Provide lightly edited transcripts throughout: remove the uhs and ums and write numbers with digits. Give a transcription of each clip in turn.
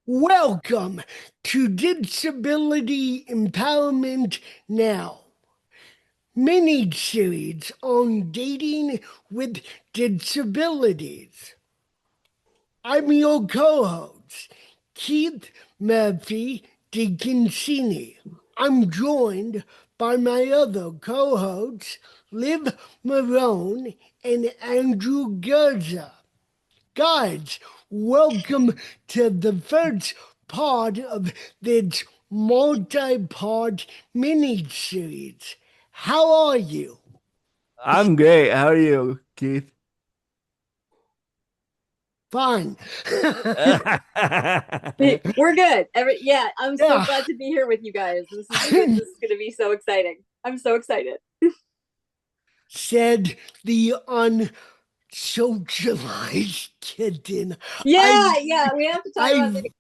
Welcome to Disability Empowerment Now, mini series on dating with disabilities. I'm your co-host, Keith Murphy Dickinsini. I'm joined by my other co-hosts, Liv Marone and Andrew Gerza. Guys, welcome to the first part of this multi-part mini-series. How are you? I'm great. How are you, Keith? Fine. We're good. Yeah, I'm so Yeah, glad to be here with you guys. This is gonna be so exciting. I'm so excited. said the unsocialized kitten. I, Yeah, we have to talk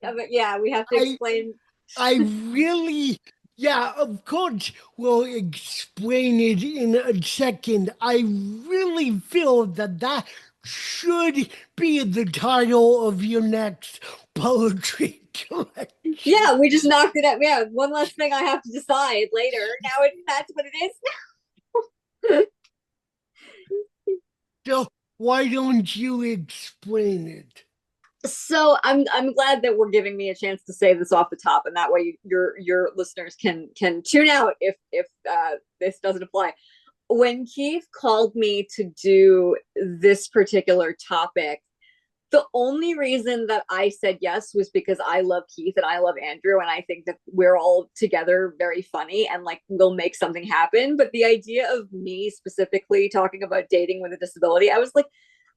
about I, yeah, we have to I, explain. I really, yeah, of course, we'll explain it in a second. I really feel that that should be the title of your next poetry collection. Yeah, we just knocked it out. Yeah, one less thing I have to decide later. That's what it is. So why don't you explain it? So I'm glad that we're giving me a chance to say this off the top, and that way your listeners can tune out if this doesn't apply. When Keith called me to do this particular topic, the only reason that I said yes was because I love Keith and I love Andrew, and I think that we're all together very funny and like we'll make something happen. But the idea of me specifically talking about dating with a disability, I was like,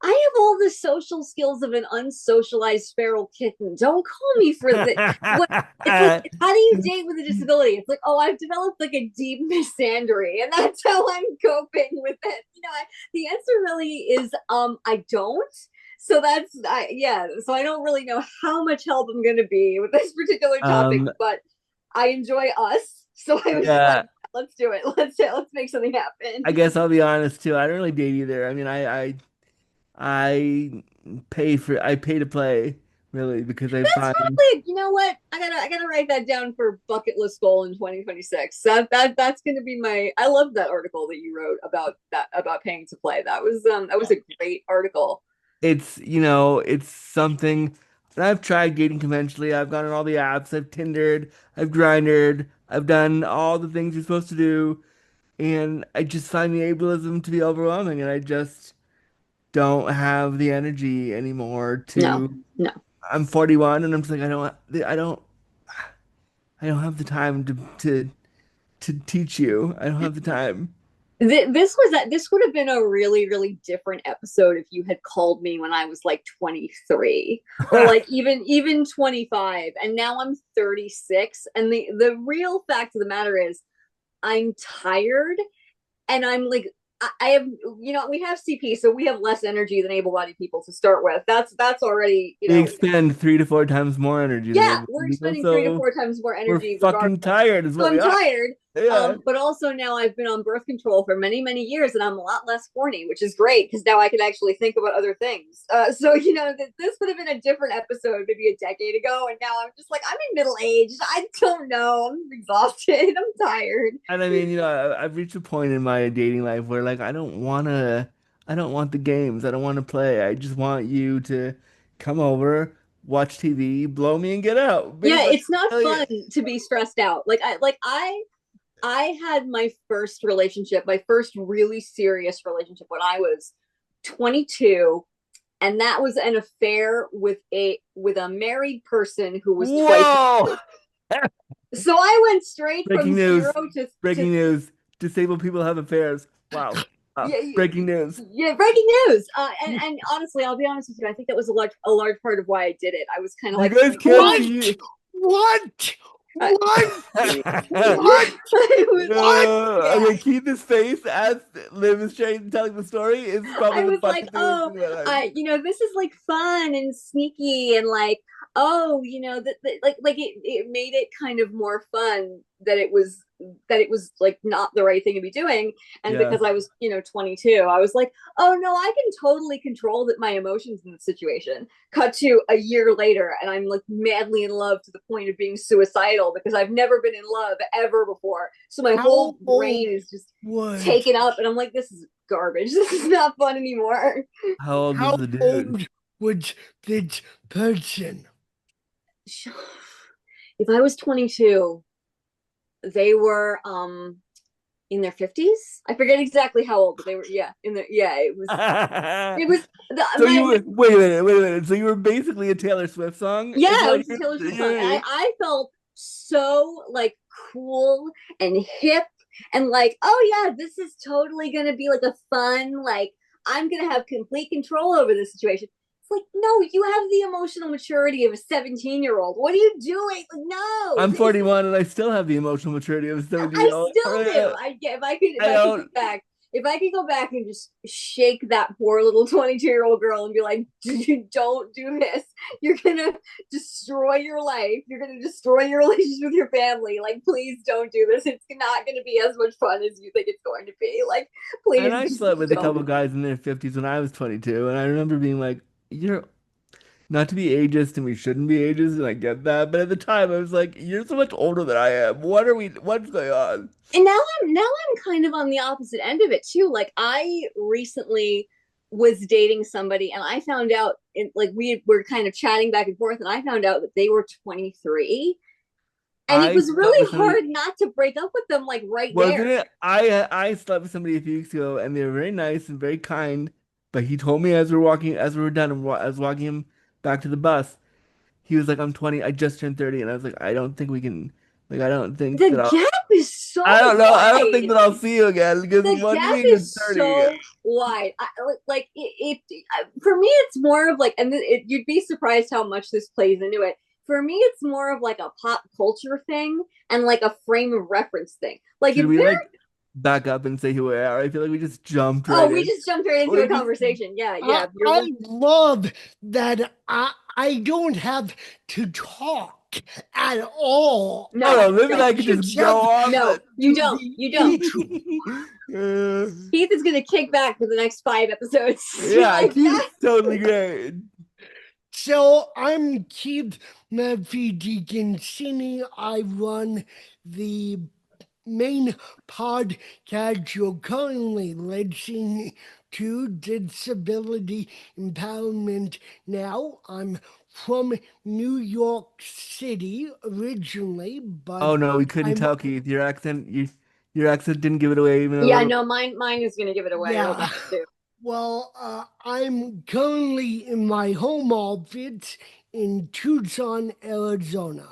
I have all the social skills of an unsocialized feral kitten. Don't call me for the what. It's like, how do you date with a disability? It's like, oh, I've developed like a deep misandry, and that's how I'm coping with it. The answer really is, I don't. So yeah. So I don't really know how much help I'm going to be with this particular topic, Um, but I enjoy us. So I was just like, yeah, let's do it. Let's make something happen. I guess I'll be honest too. I don't really date either. I mean, I I pay to play really because I That's find probably, you know what? I gotta write that down for bucket list goal in 2026. That's gonna be my. I love that article that you wrote about paying to play. That was a great article. it's something and I've tried dating conventionally. I've gone on all the apps. I've Tindered, I've Grindred, I've done all the things you're supposed to do, and I just find the ableism to be overwhelming, and I just don't have the energy anymore No, to. no. I'm 41 and I'm just like I don't have the time to teach you. I don't have the time. This would have been a really different episode if you had called me when I was like 23 or like even 25, and now I'm 36, and the real fact of the matter is I'm tired, and I'm like, I have, we have CP, so we have less energy than able-bodied people to start with. That's already, We expend 3 to 4 times more energy than yeah, able we're people, expending three to so four times more we're energy regardless. fucking tired, is So what we I'm are. tired. Yeah. But also now I've been on birth control for many years, and I'm a lot less horny, which is great because now I can actually think about other things. So this would have been a different episode maybe a decade ago, and now I'm just like, I'm in middle age. I don't know. I'm exhausted. I'm tired. And I mean, I've reached a point in my dating life where like I don't want the games. I don't want to play. I just want you to come over, watch TV, blow me and get out. Yeah, Like, it's not really, fun to be stressed out. I had my first relationship, my first really serious relationship when I was 22, and that was an affair with a married person who was twice. whoa! So I went straight Breaking from zero news. to Breaking news. Disabled people have affairs. Wow. yeah, Breaking news. yeah, breaking news. And honestly, I'll be honest with you, I think that was a large part of why I did it. I was kind of You like, guys can't What? see. What? I, What? No, What? I was, What? yeah. okay, keep this face as Liv is telling the story is probably I the was like, funniest thing I've oh, seen in my life. this is like fun and sneaky, and like, oh, that like it made it kind of more fun that it was that it was like not the right thing to be doing. And Yeah. because I was, 22, I was like, oh no, I can totally control my emotions in the situation. Cut to a year later, and I'm like madly in love to the point of being suicidal because I've never been in love ever before. So my How whole old brain is just was taken up, and I'm like, this is garbage. This is not fun anymore. How old was how the dude? old was this person? If I was 22, they were in their 50s. I forget exactly how old, but they were, yeah, in the yeah, it was the So you my were, wait a minute. So you were basically a Taylor Swift song? yeah, Is it what was a Taylor Swift song. And I felt so like cool and hip and like, oh yeah, this is totally gonna be like a fun, like I'm gonna have complete control over this situation. It's like, no, you have the emotional maturity of a 17-year-old. What are you doing? Like, no. I'm 41 and I still have the emotional maturity of a 17 I year old. still do. I get if I I could go don't. back, if I could go back and just shake that poor little 22-year-old girl and be like, don't do this. You're gonna destroy your life. You're gonna destroy your relationship with your family. Like, please don't do this. It's not gonna be as much fun as you think it's going to be. Like, And please I just slept with a couple don't. guys in their 50s when I was 22, and I remember being like, "You're not to be ageist, and we shouldn't be ageist, and I get that." But at the time, I was like, "You're so much older than I am. What are we? What's going on?" And now I'm kind of on the opposite end of it too. Like I recently was dating somebody and I found out like we were kind of chatting back and forth and I found out that they were 23 and it I was slept with really somebody. hard not to break up with them like right Wasn't there. it? I slept with somebody a few weeks ago, and they were very nice and very kind. But he told me as we were done, and I was walking him back to the bus. He was like, "I'm 20. I just turned 30," and I was like, "I don't think we can. Like, I don't think The that I'll. gap is so I don't know. I don't think wide. that I'll see you again because The what do you gap mean you're is 30?" so wide. Like for me, it's more of like, and you'd be surprised how much this plays into it. For me, it's more of like a pop culture thing and like a frame of reference thing. Like Should if we they're like back up and say who we are? I feel like we just jumped oh, right we in. just jumped right into We a just conversation. Yeah, I, yeah. You're I love that I don't have to talk at all. Oh no, no, Liv and no, I could just go Just off no. it. You do don't. the You don't. intro. Keith is gonna kick back for the next 5 episodes. Yeah, Like Keith's that. totally great. So I'm Keith Murphy Deaconcini. I run the main podcast you're currently listening to, Disability Empowerment Now. I'm from New York City originally, Oh but no, we couldn't I'm, tell, Keith. Your accent didn't give it away even a Yeah, little. no, mine is gonna give it away real yeah. bad too. Well, I'm currently in my home office in Tucson, Arizona.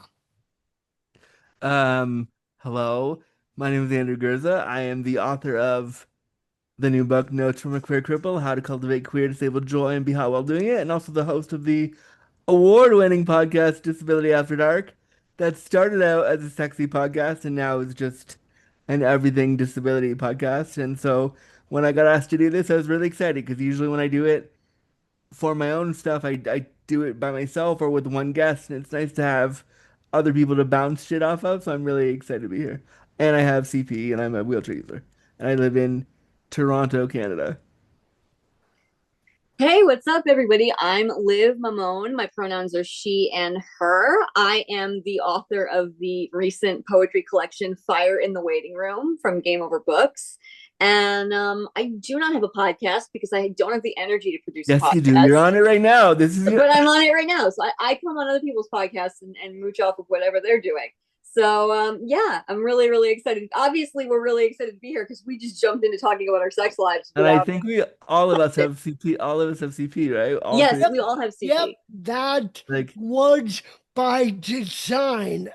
Um, Hello. My name is Andrew Gerza. I am the author of the new book, Notes from a Queer Cripple: How to Cultivate Queer Disabled Joy and Be Hot While Doing It, and also the host of the award-winning podcast Disability After Dark that started out as a sexy podcast and now is just an everything disability podcast. And so when I got asked to do this, I was really excited because usually when I do it for my own stuff, I do it by myself or with one guest, and it's nice to have other people to bounce shit off of. So I'm really excited to be here. And I have CP and I'm a wheelchair user. And I live in Toronto, Canada. Hey, what's up, everybody? I'm Liv Mamone. My pronouns are she and her. I am the author of the recent poetry collection Fire in the Waiting Room from Game Over Books. And I do not have a podcast because I don't have the energy to produce a Yes, you do. You're podcast, on it right now. This is your. but I'm on it right now. So I come on other people's podcasts and mooch off of whatever they're doing. So yeah, I'm really, really excited. Obviously, we're really excited to be here because we just jumped into talking about our sex lives And I without. think we all of us have CP. All of us have CP, right? All Yes, three. Yep, we all have yep, CP. that Like, was by design.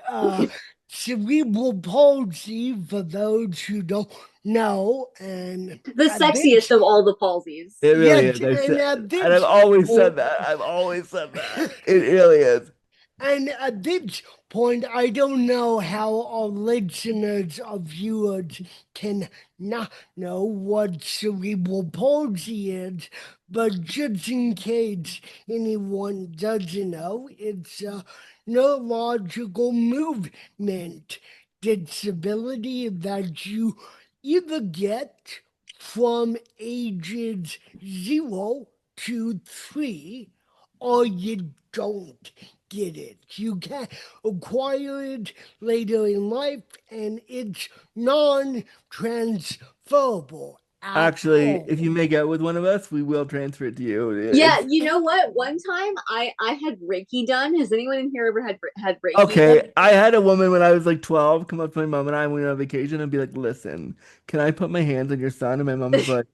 Cerebral palsy, for those who don't know, and The at sexiest this, of all the palsies. it really yes, is. I and said, at and I've this always said point, that. I've always said that. It really is. and at this point, I don't know how our listeners or viewers can not know what cerebral palsy is, but just in case anyone doesn't know, it's a neurological movement disability that you either get from ages 0 to 3 or you don't get it. You can acquire it later in life and it's non transferable at Actually, all. if you make out with one of us, we will transfer it to you. Yeah, It's you know what? One time I had Reiki done. Has anyone in here ever had Reiki done? okay. I had a woman when I was like 12 come up to my mom and I when we went on vacation and be like, "Listen, can I put my hands on your son?" And my mom was like,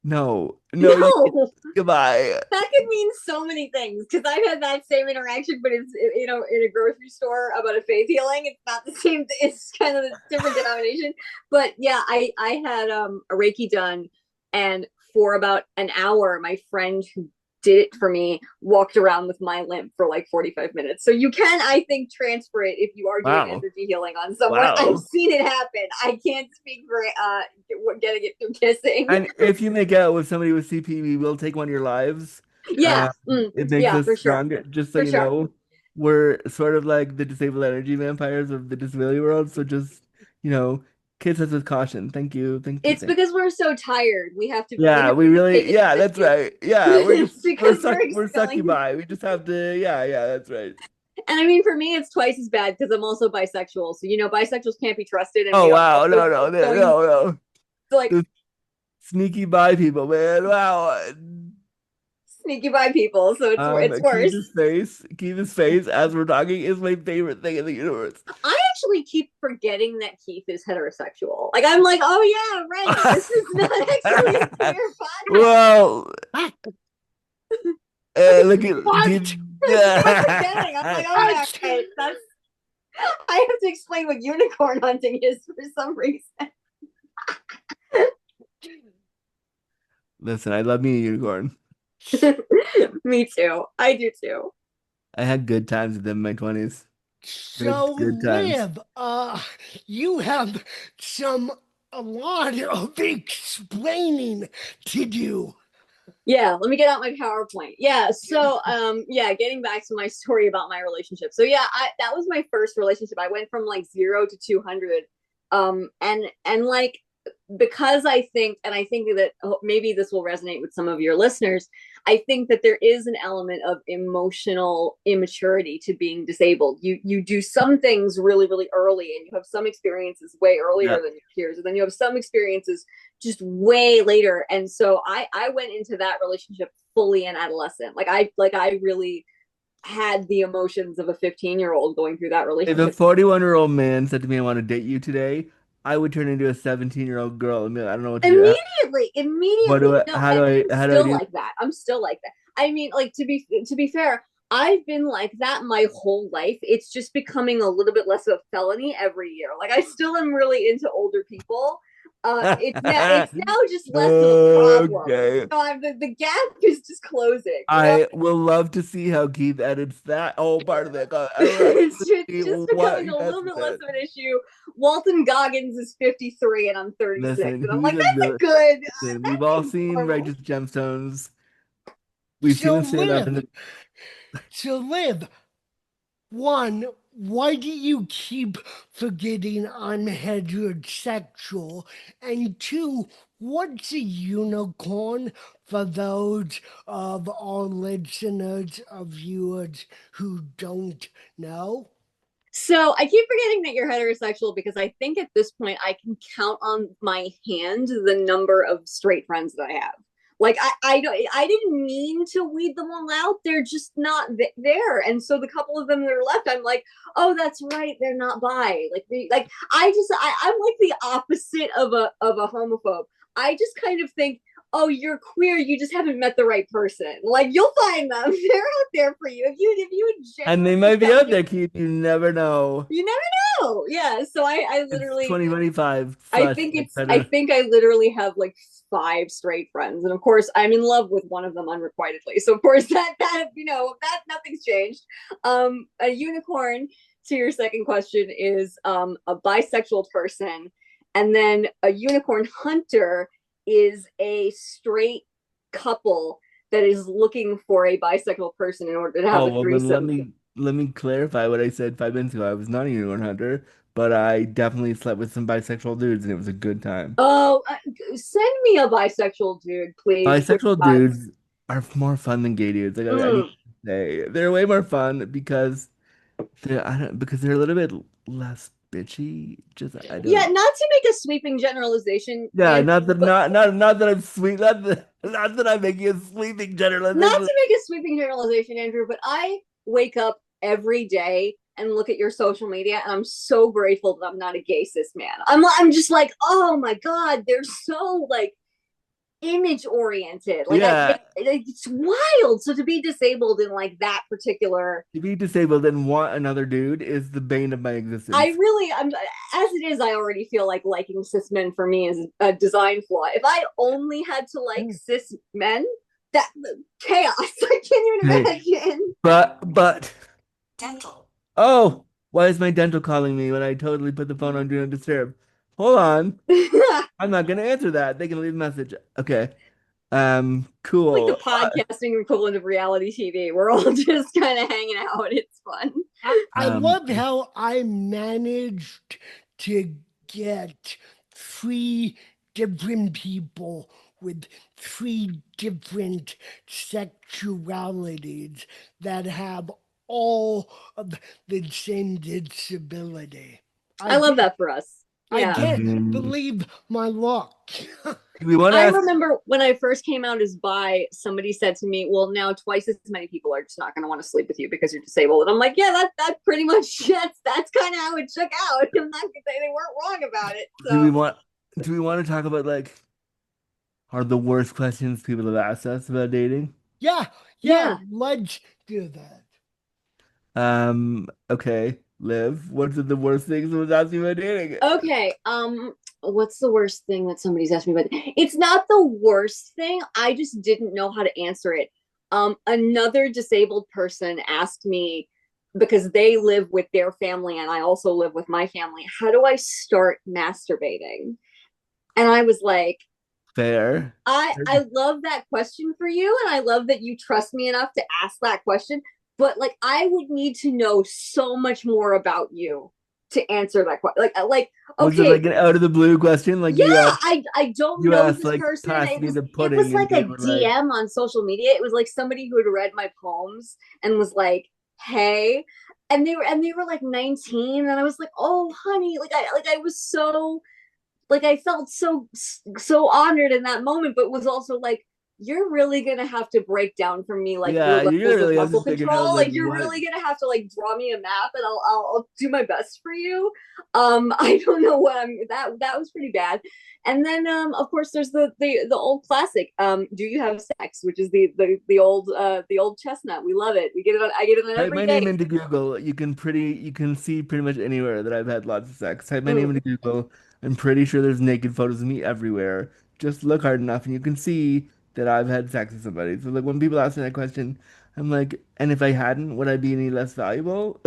"No, no, you can't. No, Goodbye." that could mean so many things because I've had that same interaction, but it's in a grocery store about a faith healing. It's not the same. It's kind of a different denomination. But yeah, I had a Reiki done, and for about an hour, my friend who did it for me walked around with my limp for like 45 minutes. So you can, I think, transfer it if you are doing Wow. energy healing on someone. I've Wow. seen it happen. I can't speak for getting it through kissing. And if you make out with somebody with CP, we will take one of your lives. Yeah, It makes yeah, us for sure, stronger. Just so for you sure. know, we're sort of like the disabled energy vampires of the disability world. So just, kiss us with caution. Thank you. Thank you. It's Thank because we're so tired. We Yeah, have we to take really, it to yeah, the that's cue. right. Yeah, It's because we're we're expelling. succubi. We just have to, yeah, yeah, that's right. And I mean, for me, it's twice as bad because I'm also bisexual. So bisexuals can't be trusted, and Oh we are wow, also no, no, no, going no, no. to like The sneaky bi people, man. Wow. sneaky by people. So it's worse. Keep his face as we're talking is my favorite thing in the universe. I actually keep forgetting that Keith is heterosexual. Like I'm like, oh yeah, right. This is not actually a queer podcast. Well, look at keep. What? I keep forgetting. I'm like, oh yeah, What? right. That's I have to explain what unicorn hunting is for some reason. Listen, I love me a unicorn. Me too. I do too. I had good times with them in my 20s. So, Good times. Liv, you have some a lot of explaining to do. Yeah, let me get out my PowerPoint. Yeah, so yeah, getting back to my story about my relationship. So yeah, that was my first relationship. I went from like 0 to 200. And like because I think that maybe this will resonate with some of your listeners. I think that there is an element of emotional immaturity to being disabled. You do some things really really early, and you have some experiences way earlier Yeah. than your peers, and then you have some experiences just way later. And so I went into that relationship fully an adolescent. I really had the emotions of a 15-year-old going through that If a relationship. 41-year-old man said to me, I want to date you today, I would turn into a 17-year-old girl and be like, I don't know what to do. Immediately. No, and I'm How do I still do? like that. I'm still like that. I mean, like to be fair, I've been like that my whole life. It's just becoming a little bit less of a felony every year. Like I still am really into older people. It's now just less of a problem. Okay. The gap is just closing. I will love to see how Keith edits that whole part of it. I want It's to see just what becoming he a does little with bit less it. of an issue. Walton Goggins is 53 and I'm 36. Listen, And I'm he's like, a that's a villain. good, Listen, we've that's all seen normal. Righteous Gemstones. We've seen So, him stand up in Liv, the. one, why do you keep forgetting I'm heterosexual? And two, what's a unicorn for those of our listeners or viewers who don't know? So I keep forgetting that you're heterosexual because I think at this point I can count on my hand the number of straight friends that I have. Like I don't I didn't mean to weed them all out. They're just not there. And so the couple of them that are left, I'm like, oh, that's right, they're not bi. Like I'm like the opposite of a homophobe. I just kind of think, oh, you're queer, you just haven't met the right person. Like you'll find them. They're out there for you. If you would And they genuinely might be tell out me there, Keith. You never know. you never know. Yeah. So I It's literally 2025. I Such think it's I better. think I literally have like five straight friends. And of course I'm in love with one of them unrequitedly. So of course that nothing's changed. A unicorn, to your second question, is a bisexual person. And then a unicorn hunter is a straight couple that is looking for a bisexual person in order to have Oh, a well, then threesome. let me clarify what I said 5 minutes ago. I was not a unicorn hunter. but I definitely slept with some bisexual dudes and it was a good time. Oh, send me a bisexual dude, please. Please, Bisexual God. dudes are more fun than gay dudes. Like I need Mm. to say, they're way more fun because they're a little bit less bitchy. Just I Yeah, don't. not to make a sweeping generalization, Yeah, Andrew, not that but not that I'm sweet. Not that I'm making a sweeping not generalization. to make a sweeping generalization, Andrew, but I wake up every day and look at your social media, and I'm so grateful that I'm not a gay cis man. I'm just like, oh my god, they're so like image oriented. Like Yeah, it's wild. So to be disabled in like that particular, to be disabled and want another dude is the bane of my I existence. really, I'm as it is. I already feel like liking cis men for me is a design flaw. If I only had to like cis men, that chaos. I can't Hey, even imagine. but oh, why is my dental calling me when I totally put the phone on Do Not Disturb? Hold on. I'm not gonna answer that. They can leave a message. Okay. Like the Cool. podcasting equivalent of reality TV. We're all just kind of hanging out. It's fun. I Um, love how I managed to get three different people with three different sexualities that have all of the same disability. I I love can't, that for us. I Yeah. I can't mean, believe my luck. do we want to I ask? remember when I first came out as bi, somebody said to me, "Well, now twice as many people are just not going to want to sleep with you because you're disabled." And I'm like, "Yeah, that pretty much that's kind of how it shook out." I'm not gonna say they weren't wrong about it. Do we So want? Do we want to talk about like are the worst questions people have asked us about dating? Yeah, yeah, yeah, let's do that. Okay, Liv, what's the worst thing someone's asked you about dating? okay. What's the worst thing that somebody's asked me about? It's not the worst thing. I just didn't know how to answer it. Another disabled person asked me because they live with their family and I also live with my family. How do I start masturbating? And I was like, Fair. I love that question for you, and I love that you trust me enough to ask that question. But like, I would need to know so much more about you to answer that question. Like, Was it okay, like an out of the blue question? Like yeah, I don't you know asked this like person. pass me the It was pudding, and like they a were like, DM on social media. It was like somebody who had read my poems and was like, "Hey," and they were like 19, and I was like, "Oh, honey," like I was so like I felt so honored in that moment, but was also like, you're really gonna have to break down for me like your yeah, you're gonna levels of really have to muscle figure out control. like Like you're what. really gonna have to like draw me a map, and I'll do my best for you. I don't know what I'm that was pretty bad. And then of course there's the old classic. Do you have sex? Which is the old chestnut. We love it. We get it on I get it on Type every my name date. into Google. You can see pretty much anywhere that I've had lots of sex. Type my name Mm. into Google. I'm pretty sure there's naked photos of me everywhere. Just look hard enough and you can see that I've had sex with somebody. So like when people ask me that question, I'm like, and if I hadn't, would I be any less valuable?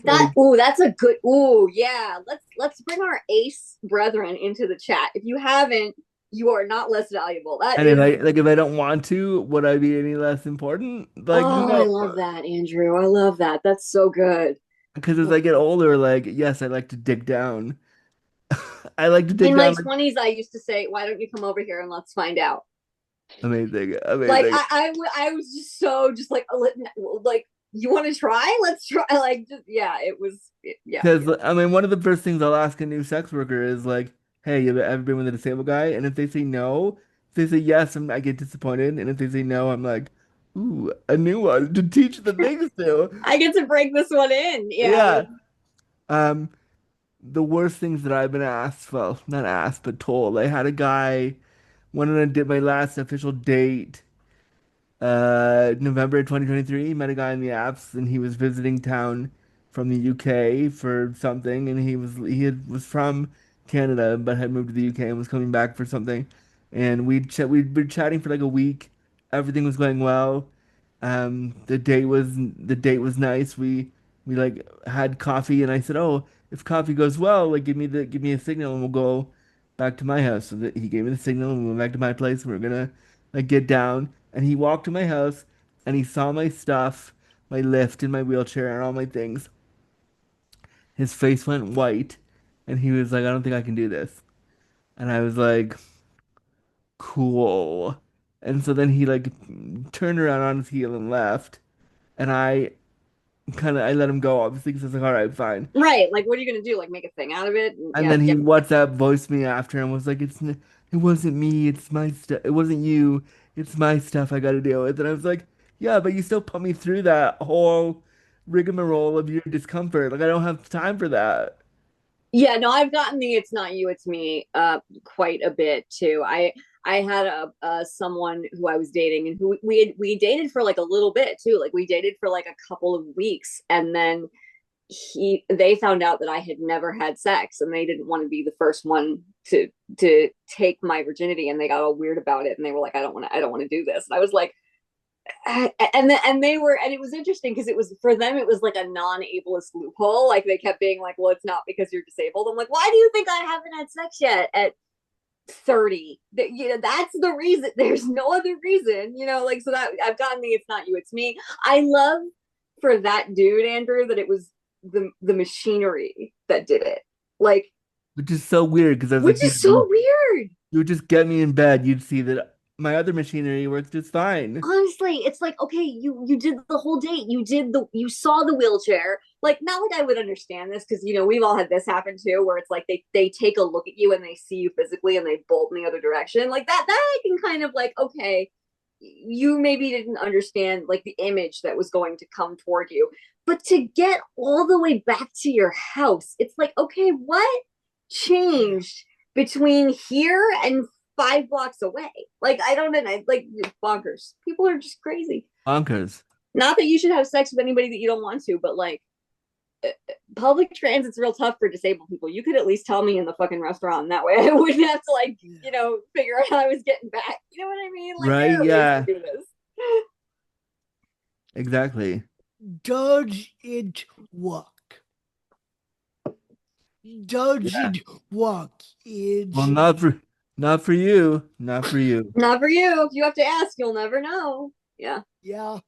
That Like, ooh, that's a good ooh, yeah. Let's bring our ace brethren into the chat. If you haven't, you are not less valuable. That and is if I don't want to, would I be any less important? Like, oh, I no. love that, Andrew. I love that. That's so good. Because as I get older, like, yes, I like to dig down. I like to dig In my down like 20s, I used to say, "Why don't you come over here and let's find out?" amazing, Like amazing. I was just so just like you want to try? Let's try. Like just yeah, it was yeah. Because I mean, one of the first things I'll ask a new sex worker is like, "Hey, you ever been with a disabled guy?" And if they say no, if they say yes, I get disappointed. And if they say no, I'm like, "Ooh, a new one to teach the things to." I get to break this one in. Yeah, Yeah. Um, the worst things that I've been asked, well, not asked, but told. I had a guy when I did my last official date. November 2023, met a guy in the apps, and he was visiting town from the UK for something, and was from Canada but had moved to the UK and was coming back for something, and we'd been chatting for like a week. Everything was going well. The date was nice. We like had coffee, and I said, "Oh, if coffee goes well, like give me a signal, and we'll go back to my house." So that he gave me the signal, and we went back to my place. And we are gonna like get down, and he walked to my house, and he saw my stuff, my lift, and my wheelchair, and all my things. his face went white, and he was like, "I don't think I can do this." And I was like, "Cool." And so then he like turned around on his heel and left, and I let him go obviously because I was like, "All right, fine." Right. Like, what are you gonna do? Like, make a thing out of it? And And yeah, then yeah. he WhatsApp voiced me after and was like, it wasn't me, it's my stuff. It wasn't you, it's my stuff I got to deal with." And I was like, "Yeah, but you still put me through that whole rigmarole of your discomfort. Like, I don't have time for that." Yeah, no, I've gotten the "it's not you, it's me" quite a bit too. I had a someone who I was dating, and who we dated for like a little bit too. Like, we dated for like a couple of weeks, and then they found out that I had never had sex, and they didn't want to be the first one to take my virginity, and they got all weird about it, and they were like, I don't want to do this." And I was like, and they were, and it was interesting because it was, for them, it was like a non-ableist loophole. Like, they kept being like, "Well, it's not because you're disabled." I'm like, "Why do you think I haven't had sex yet at 30?" That's the reason. There's no other reason, like, so that I've gotten the "it's not you, it's me." I love, for that dude, Andrew, that it was the machinery that did it. Like, Which is so weird because I was like, which "Yeah, is so weird. you would just get me in bed, you'd see that my other machinery works just fine." Honestly, it's like, okay, you did the whole date, you saw the wheelchair. Like, not like I would understand this, because we've all had this happen too, where it's like they take a look at you and they see you physically and they bolt in the other direction. Like, that I can kind of like, okay, you maybe didn't understand like the image that was going to come toward you. But to get all the way back to your house, it's like, okay, what changed between here and 5 blocks away? Like, I don't know. Like, bonkers. People are just crazy. Bonkers. Not that you should have sex with anybody that you don't want to, but like, public transit's real tough for disabled people. You could at least tell me in the fucking restaurant, and that way I wouldn't have to, like, figure out how I was getting back. You know what I mean? Like, Right? there are ways to Yeah, do this. exactly. Does it work? Does Yeah. it work? Well, It's not for you. Not for you. Not for you. If you have to ask, you'll never know. Yeah. yeah,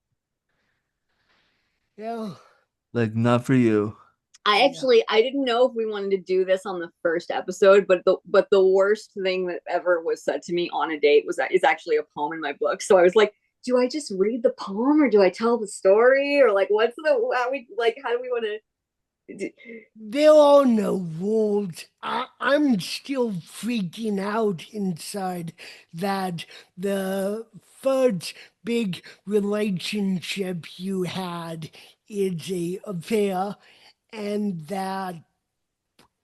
yeah, Like, not for you. yeah. I didn't know if we wanted to do this on the first episode, but the worst thing that ever was said to me on a date is actually a poem in my book. So I was like, do I just read the poem, or do I tell the story, or like, how do we want to? There are no rules. I'm still freaking out inside that the first big relationship you had is a affair, and that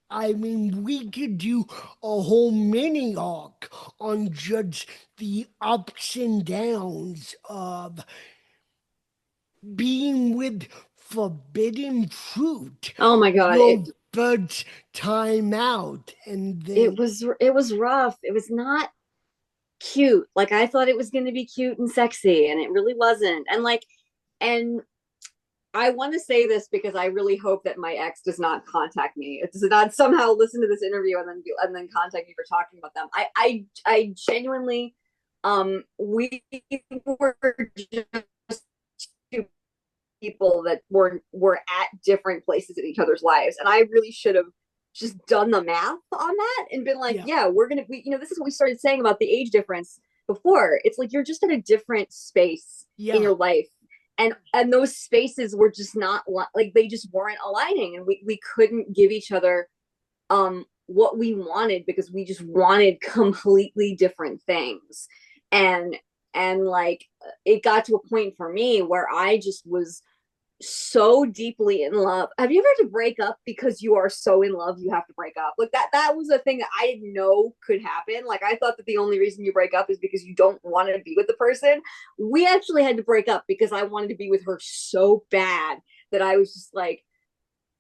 we could do a whole mini arc on just the ups and downs of being with forbidden fruit Oh my god, your first time out, and then it was rough. It was not cute. Like, I thought it was going to be cute and sexy, and it really wasn't. And like, and I want to say this because I really hope that my ex does not contact me. It does not somehow listen to this interview and then contact me for talking about them. I genuinely, we were just two people that were at different places in each other's lives, and I really should have just done the math on that and been like, yeah, yeah, this is what we started saying about the age difference before. It's like, you're just at a different space in yeah, your life, and those spaces were just not, like, they just weren't aligning, and we couldn't give each other what we wanted, because we just wanted completely different things. And like, it got to a point for me where I just was so deeply in love. Have you ever had to break up because you are so in love you have to break up? Like, that was a thing that I didn't know could happen. Like, I thought that the only reason you break up is because you don't want to be with the person. We actually had to break up because I wanted to be with her so bad that I was just like,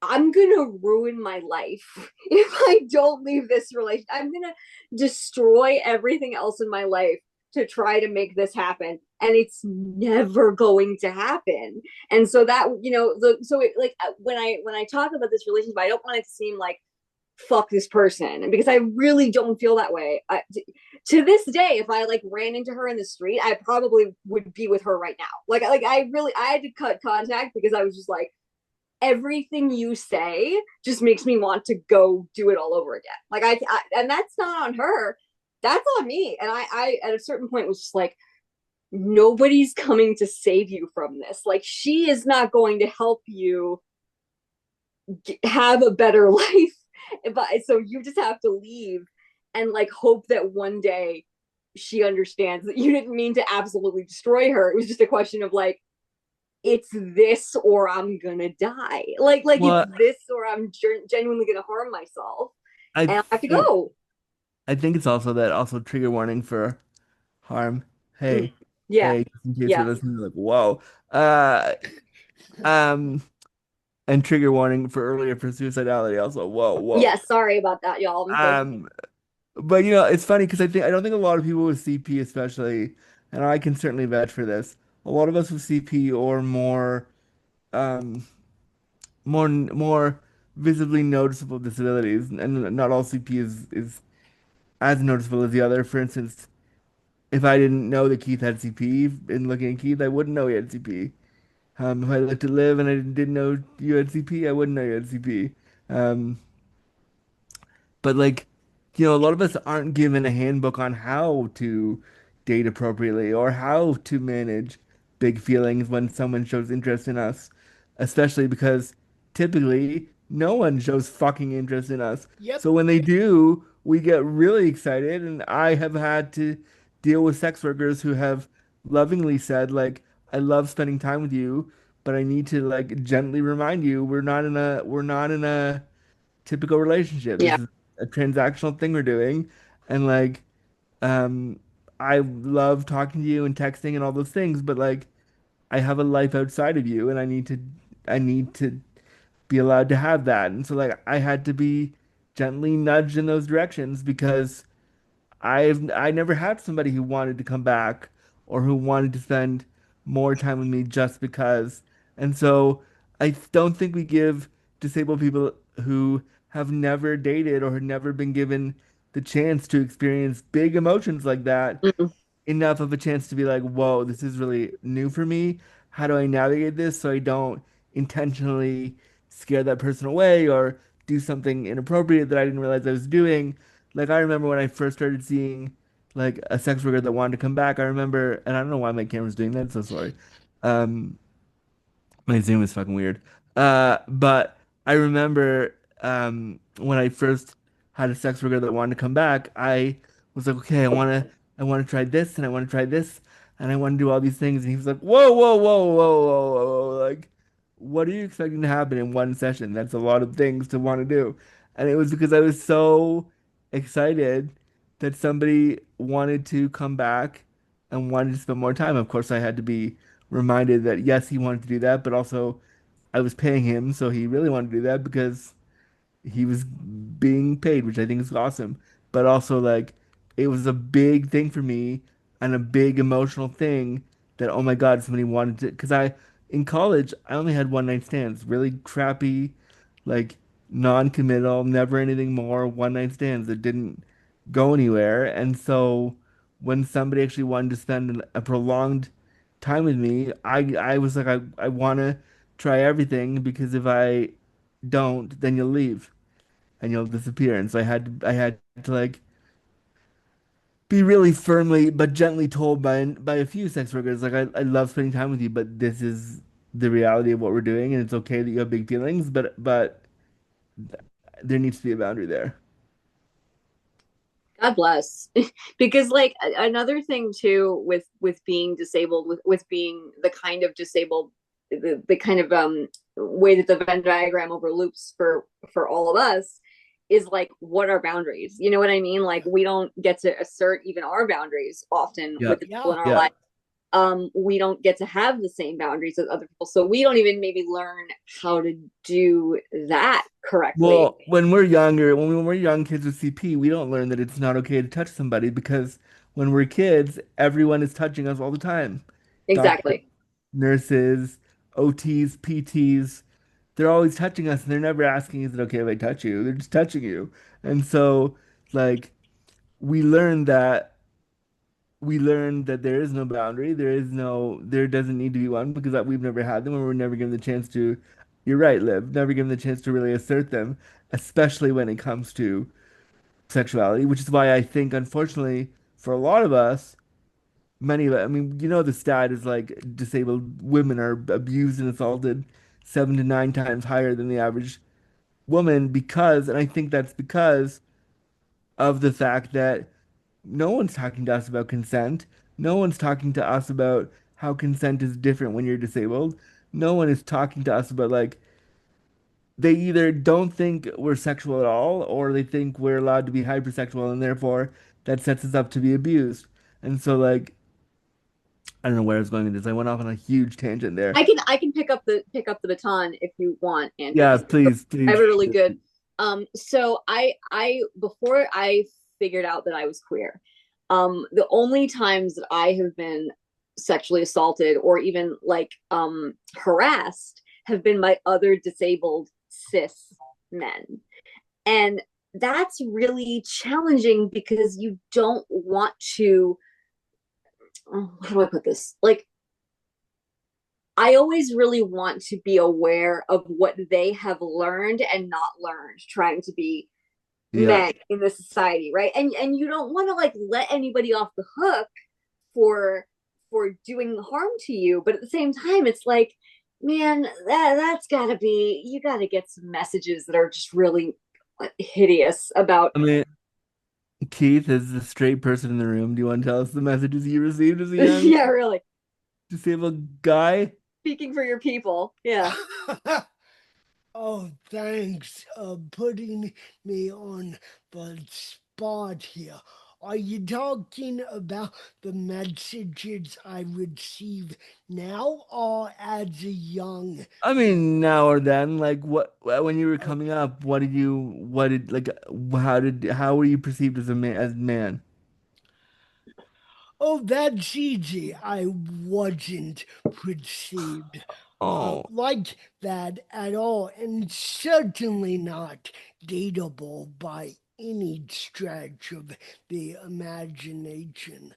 I'm gonna ruin my life if I don't leave this relationship. I'm gonna destroy everything else in my life to try to make this happen, and it's never going to happen. And so that, so it, like, when I talk about this relationship, I don't want it to seem like, fuck this person, because I really don't feel that way. To this day, if I like ran into her in the street, I probably would be with her right now. Like I had to cut contact because I was just like, everything you say just makes me want to go do it all over again. Like and that's not on her, that's on me. And I at a certain point was just like, nobody's coming to save you from this. Like, she is not going to help you have a better life. But so you just have to leave and like hope that one day she understands that you didn't mean to absolutely destroy her. It was just a question of like, it's this or I'm gonna die. Like it's Well, this or I'm genuinely gonna harm myself I and I have to think go. I think it's also that also trigger warning for harm. Mm. Hey, Yeah, hey, just in case you're yeah, listening, like, whoa. Uh, um, and trigger warning for earlier for suicidality. Also, whoa, yeah. whoa. Sorry about that, y'all. I'm so Um, but it's funny because I don't think a lot of people with CP, especially, and I can certainly vouch for this. A lot of us with CP or um, more visibly noticeable disabilities, and not all CP is as noticeable as the other. For instance, if I didn't know that Keith had CP, in looking at Keith, I wouldn't know he had CP. If I looked at Liv and I didn't know you had CP, I wouldn't know you had CP. Um, but like, a lot of us aren't given a handbook on how to date appropriately or how to manage big feelings when someone shows interest in us, especially because typically no one shows fucking interest in us. Yep. So when they do, we get really excited, and I have had to deal with sex workers who have lovingly said, like, I love spending time with you, but I need to like gently remind you we're not in a typical relationship. yeah, This is a transactional thing we're doing. And like, um, I love talking to you and texting and all those things, but like, I have a life outside of you and I need to be allowed to have that. And so like, I had to be gently nudged in those directions because I never had somebody who wanted to come back or who wanted to spend more time with me just because. And so I don't think we give disabled people who have never dated or have never been given the chance to experience big emotions like that mm, enough of a chance to be like, whoa, this is really new for me. How do I navigate this so I don't intentionally scare that person away or do something inappropriate that I didn't realize I was doing? Like, I remember when I first started seeing like a sex worker that wanted to come back. I remember, and I don't know why my camera's doing that. So sorry. Um, my Zoom is fucking weird. But I remember when I first had a sex worker that wanted to come back, I was like, okay, I wanna try this and I wanna try this and I wanna do all these things. And he was like, whoa, whoa, whoa, whoa, whoa, whoa, whoa. Like, what are you expecting to happen in one session? That's a lot of things to want to do. And it was because I was so excited that somebody wanted to come back and wanted to spend more time. Of course, I had to be reminded that yes, he wanted to do that, but also I was paying him, so he really wanted to do that because he was being paid, which I think is awesome. But also, like, it was a big thing for me and a big emotional thing that, oh my God, somebody wanted to. Because in college, I only had one night stands, really crappy, like, non-committal, never anything more, one night stands that didn't go anywhere. And so when somebody actually wanted to spend a prolonged time with me, I was like, I want to try everything because if I don't, then you'll leave and you'll disappear. And so I had to like be really firmly but gently told by a few sex workers, like I love spending time with you, but this is the reality of what we're doing, and it's okay that you have big feelings, but there needs to be a boundary there. God bless. Because like another thing too with being disabled, with being the kind of disabled, the kind of way that the Venn diagram overloops for all of us is like, what are boundaries? You know what I mean? Like, we don't get to assert even our boundaries often Yeah, with the people Yeah. in our yeah. life. We don't get to have the same boundaries as other people, so we don't even maybe learn how to do that correctly. Well, when we're young kids with CP, we don't learn that it's not okay to touch somebody because when we're kids, everyone is touching us all the time. Doctors, Exactly. nurses, OTs, PTs, they're always touching us and they're never asking, is it okay if I touch you? They're just touching you. And so, like, we learn that we learn that there is no boundary, there doesn't need to be one because we've never had them and we're never given the chance to you're right, Liv. Never given the chance to really assert them, especially when it comes to sexuality, which is why I think, unfortunately, for a lot of us, many of it, I mean, the stat is like disabled women are abused and assaulted 7 to 9 times higher than the average woman because, and I think that's because of the fact that no one's talking to us about consent. No one's talking to us about how consent is different when you're disabled. No one is talking to us about like they either don't think we're sexual at all or they think we're allowed to be hypersexual and therefore that sets us up to be abused. And so like I don't know where I was going with this. I went off on a huge tangent there. I can pick up the baton if you want, Andrew, Yeah, because please, I please. have a really good. So I before I figured out that I was queer, the only times that I have been sexually assaulted or even like harassed have been by other disabled cis men, and that's really challenging because you don't want to. How do I put this? Like I always really want to be aware of what they have learned and not learned trying to be Yeah. men in the society, right? And you don't want to like let anybody off the hook for doing harm to you, but at the same time it's like, man, that's got to be, you got to get some messages that are just really hideous about. I mean, Keith is the straight person in the room. Do you want to tell us the messages you received as a young Yeah, really. disabled guy? Speaking for your people. Yeah. Oh, thanks. Putting me on the spot here. Are you talking about the messages I receive now or as a young I man? mean, now or then, like when you were coming up, what did like how were you perceived as a man as man? Oh, that's easy. I wasn't perceived Oh, like that at all, and certainly not dateable by any stretch of the imagination.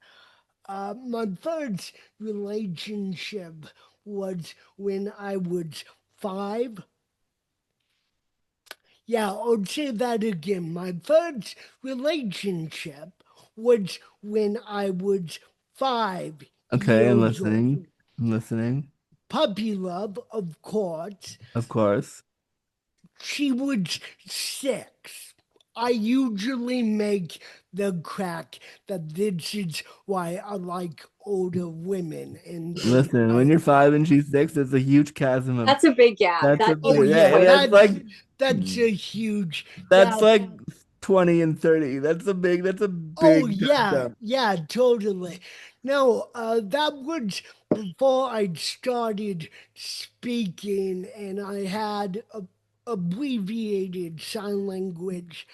My first relationship was when I was 5. Yeah, I'll say that again. My first relationship was when I was five okay, I'm years old. listening. I'm listening. Puppy love, of course. Of course. She was 6. I usually make the crack that this is why I like older women, and Listen, when I you're 5 and she's 6, there's a huge chasm of That's a big gap. that's a That oh is yeah, quite a that's like that's a huge that's gap. like 20 and 30. That's a Oh big time yeah, jump. yeah, totally. No, that was before I started speaking, and I had abbreviated sign language.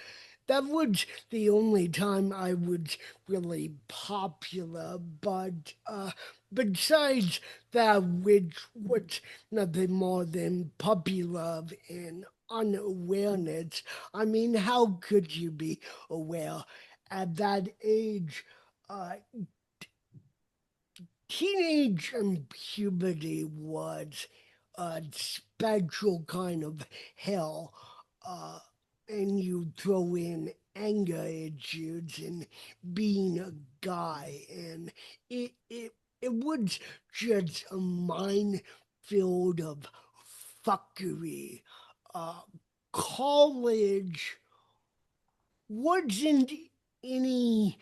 That was the only time I was really popular, but besides that, which was nothing more than puppy love and unawareness. I mean, how could you be aware at that age? Uh, Teenage and puberty was a special kind of hell. Uh, and you throw in anger issues and being a guy, and it was just a minefield of fuckery. Uh, College wasn't any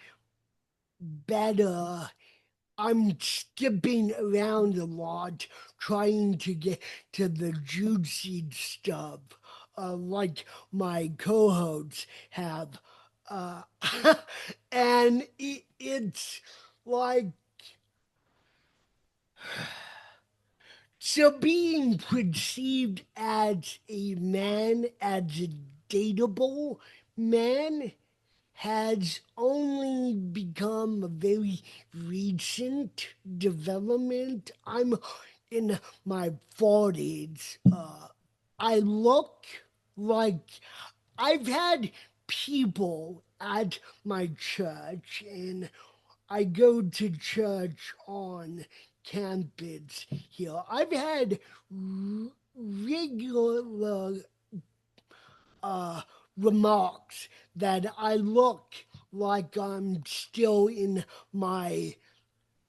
better. I'm skipping around a lot trying to get to the juicy stuff, like my co hosts have. Uh, and it's like, so being perceived as a man, as a dateable man, has only become a very recent development. I'm in my 40s. I look like I've had people at my church, and I go to church on campus here. I've had regular uh, remarks that I look like I'm still in my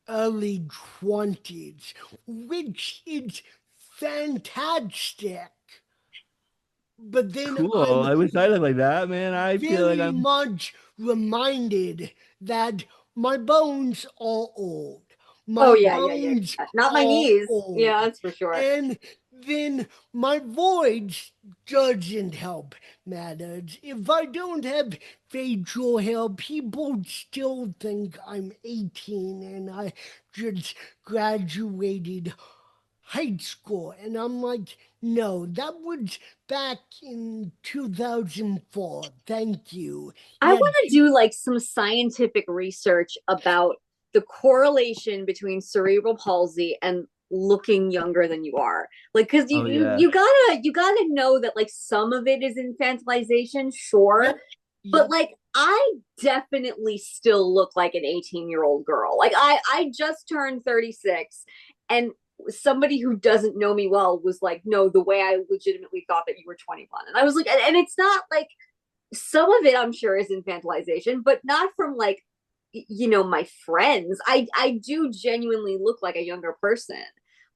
early 20s, which is fantastic. But then Cool. I'm I wish I looked like that, man. I feel like very I'm. much reminded that my bones are old. Oh My yeah, yeah, yeah, bones yeah. Not my are knees. old. Yeah, that's for sure. And then my voice doesn't help matters. If I don't have facial hair, people still think I'm 18 and I just graduated high school. And I'm like, no, that was back in 2004. Thank you. I Yeah, want to do like some scientific research about the correlation between cerebral palsy and looking younger than you are. Like, because Oh yeah. you gotta know that like some of it is infantilization, sure, yep, but yep, like I definitely still look like an 18-year-old girl. Like I just turned 36, and somebody who doesn't know me well was like, no, the way I legitimately thought that you were 21. And I was like, and it's not like some of it I'm sure is infantilization, but not from like my friends. I do genuinely look like a younger person.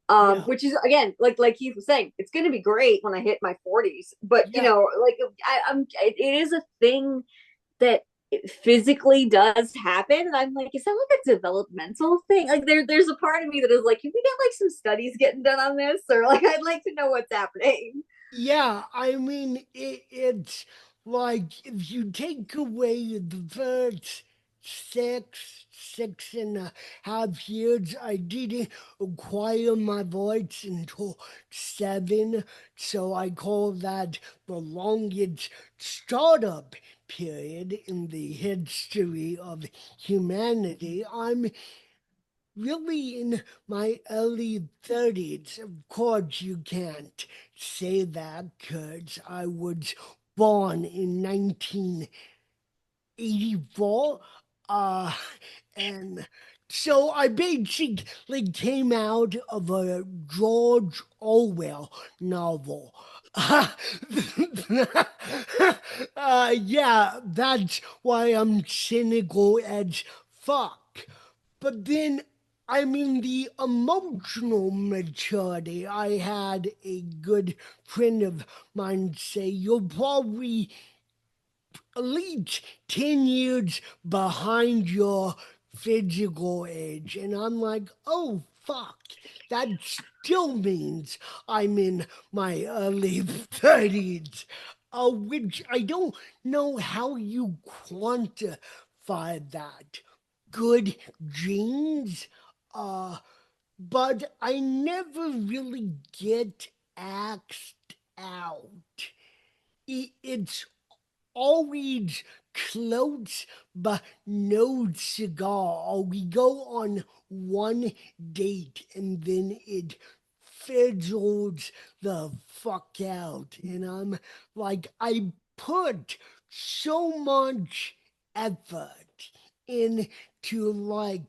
yeah, Which is again like Keith was saying, it's going to be great when I hit my 40s, but yeah. like it is a thing that physically does happen, and I'm like, is that like a developmental thing? Like there's a part of me that is like, can we get like some studies getting done on this, or like I'd like to know what's happening. Yeah, I mean, it's like if you take away the first six and a half years, I didn't acquire my voice until 7. So I call that the longest startup period in the history of humanity. I'm really in my early 30s. Of course, you can't say that because I was born in 1984. Uh, and so I basically came out of a George Orwell novel. Yeah, that's why I'm cynical as fuck. But then, I mean, the emotional maturity. I had a good friend of mine say, you're probably at least 10 years behind your physical age. And I'm like, oh, fuck. That still means I'm in my early 30s, which I don't know how you quantify that. Good genes, uh, but I never really get axed out. It's always close but no cigar. Or we go on one date and then it fizzles the fuck out. And I'm like, I put so much effort into like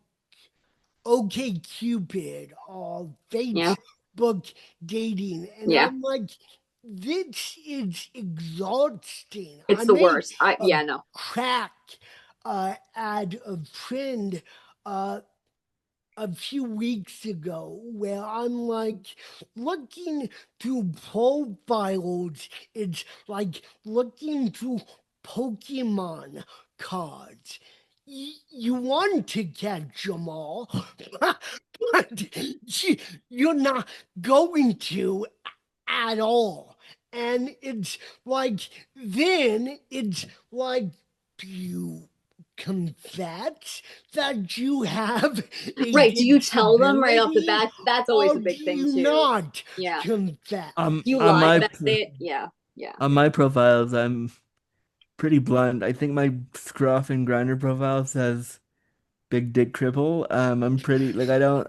OK Cupid or Yeah, Facebook dating. And yeah, I'm like, this is exhausting. I it's the made worst. I a yeah, no. crack at a friend uh, a few weeks ago where I'm like looking through profiles. It's like looking through Pokemon cards. You want to catch them all, but you're not going to at all. And it's like, then it's like, you confess that you have a Right, do you tell them right off the disability bat? That's always or a do big thing you too. not Yeah, confess? you On lie my about it. Yeah, yeah. on my profiles, I'm pretty blunt. I think my scruff and grinder profile says big dick cripple. I'm pretty like I don't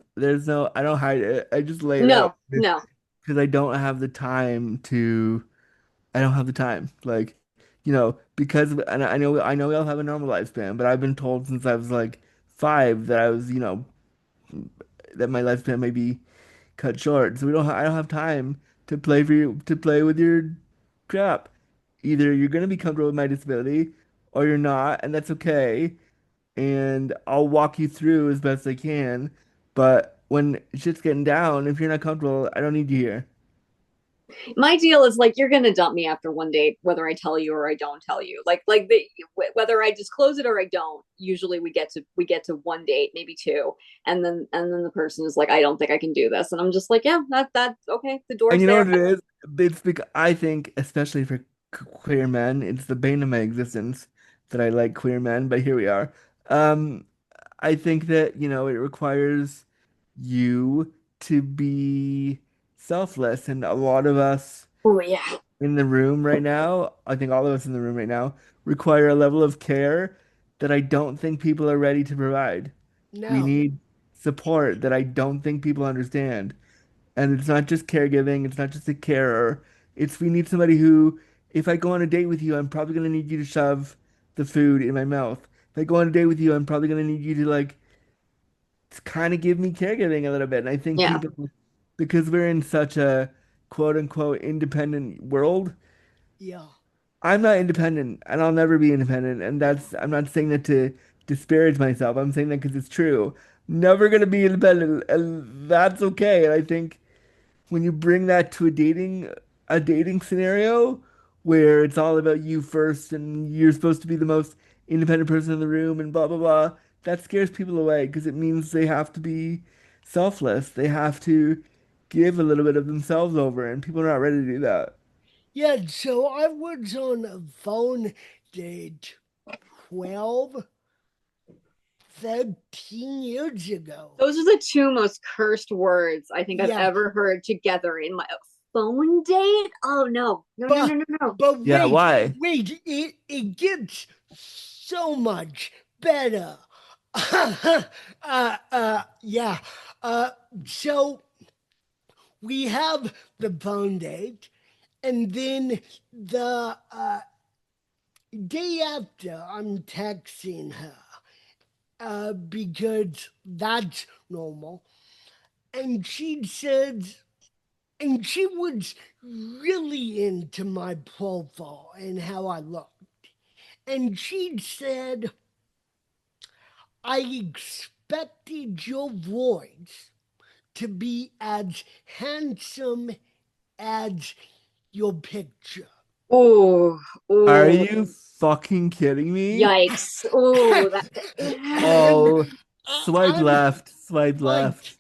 hide it. I just lay it out No, no. because I don't have the time. Like, because and I know we all have a normal lifespan, but I've been told since I was like 5 that that my lifespan may be cut short. So I don't have time to play for you to play with your crap. Either you're gonna be comfortable with my disability or you're not, and that's okay. And I'll walk you through as best I can. But when shit's getting down, if you're not comfortable, I don't need you here. My deal is like you're gonna dump me after one date, whether I tell you or I don't tell you. Whether I disclose it or I don't. Usually we get to one date, maybe two, and then the person is like, I don't think I can do this, and I'm just like, yeah, that's okay. The And door's you know there. what it is? It's because I think, especially for queer men, it's the bane of my existence that I like queer men, but here we are. Um, I think that, it requires you to be selfless. And a lot of us Oh yeah, in the room right now, I think all of us in the room right now require a level of care that I don't think people are ready to provide. We No. need support that I don't think people understand. And it's not just caregiving, it's not just a carer. It's we need somebody who, if I go on a date with you, I'm probably gonna need you to shove the food in my mouth. If I go on a date with you, I'm probably gonna need you to like kind of give me caregiving a little bit. And I think yeah, people, because we're in such a quote unquote independent world, Yeah. I'm not independent and I'll never be independent. And I'm not saying that to disparage myself. I'm saying that because it's true. Never gonna be independent, and that's okay. And I think when you bring that to a dating scenario where it's all about you first and you're supposed to be the most independent person in the room and blah blah blah, that scares people away because it means they have to be selfless. They have to give a little bit of themselves over, and people are not ready to do that. Yeah, so I was on a phone date 12, 13 years ago. those are the two most cursed words I think I've Yeah, ever heard together in my phone date. Oh no, no, no, no, but no, no. but Yeah, wait, why? wait, it gets so much better. Yeah. Uh, so we have the phone date, and then the day after, I'm texting her because that's normal. And she said, and she was really into my profile and how I look. And she said, I expected your voice to be as handsome as your picture. Oh, Are oh, you fucking kidding me? yikes. Oh, that. And Oh, swipe I'm left, swipe like, left.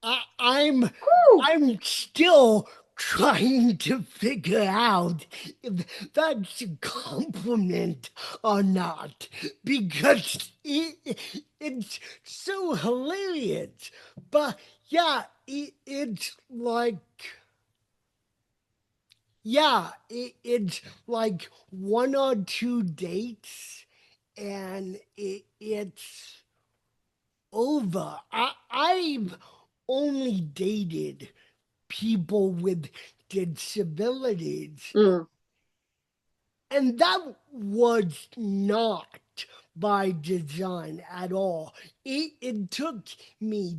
I, I'm Whew. I'm still trying to figure out if that's a compliment or not because it's so hilarious. But yeah, it's like it's like one or two dates and it's over. I've only dated people with disabilities, Mm, and that was not by design at all. It took me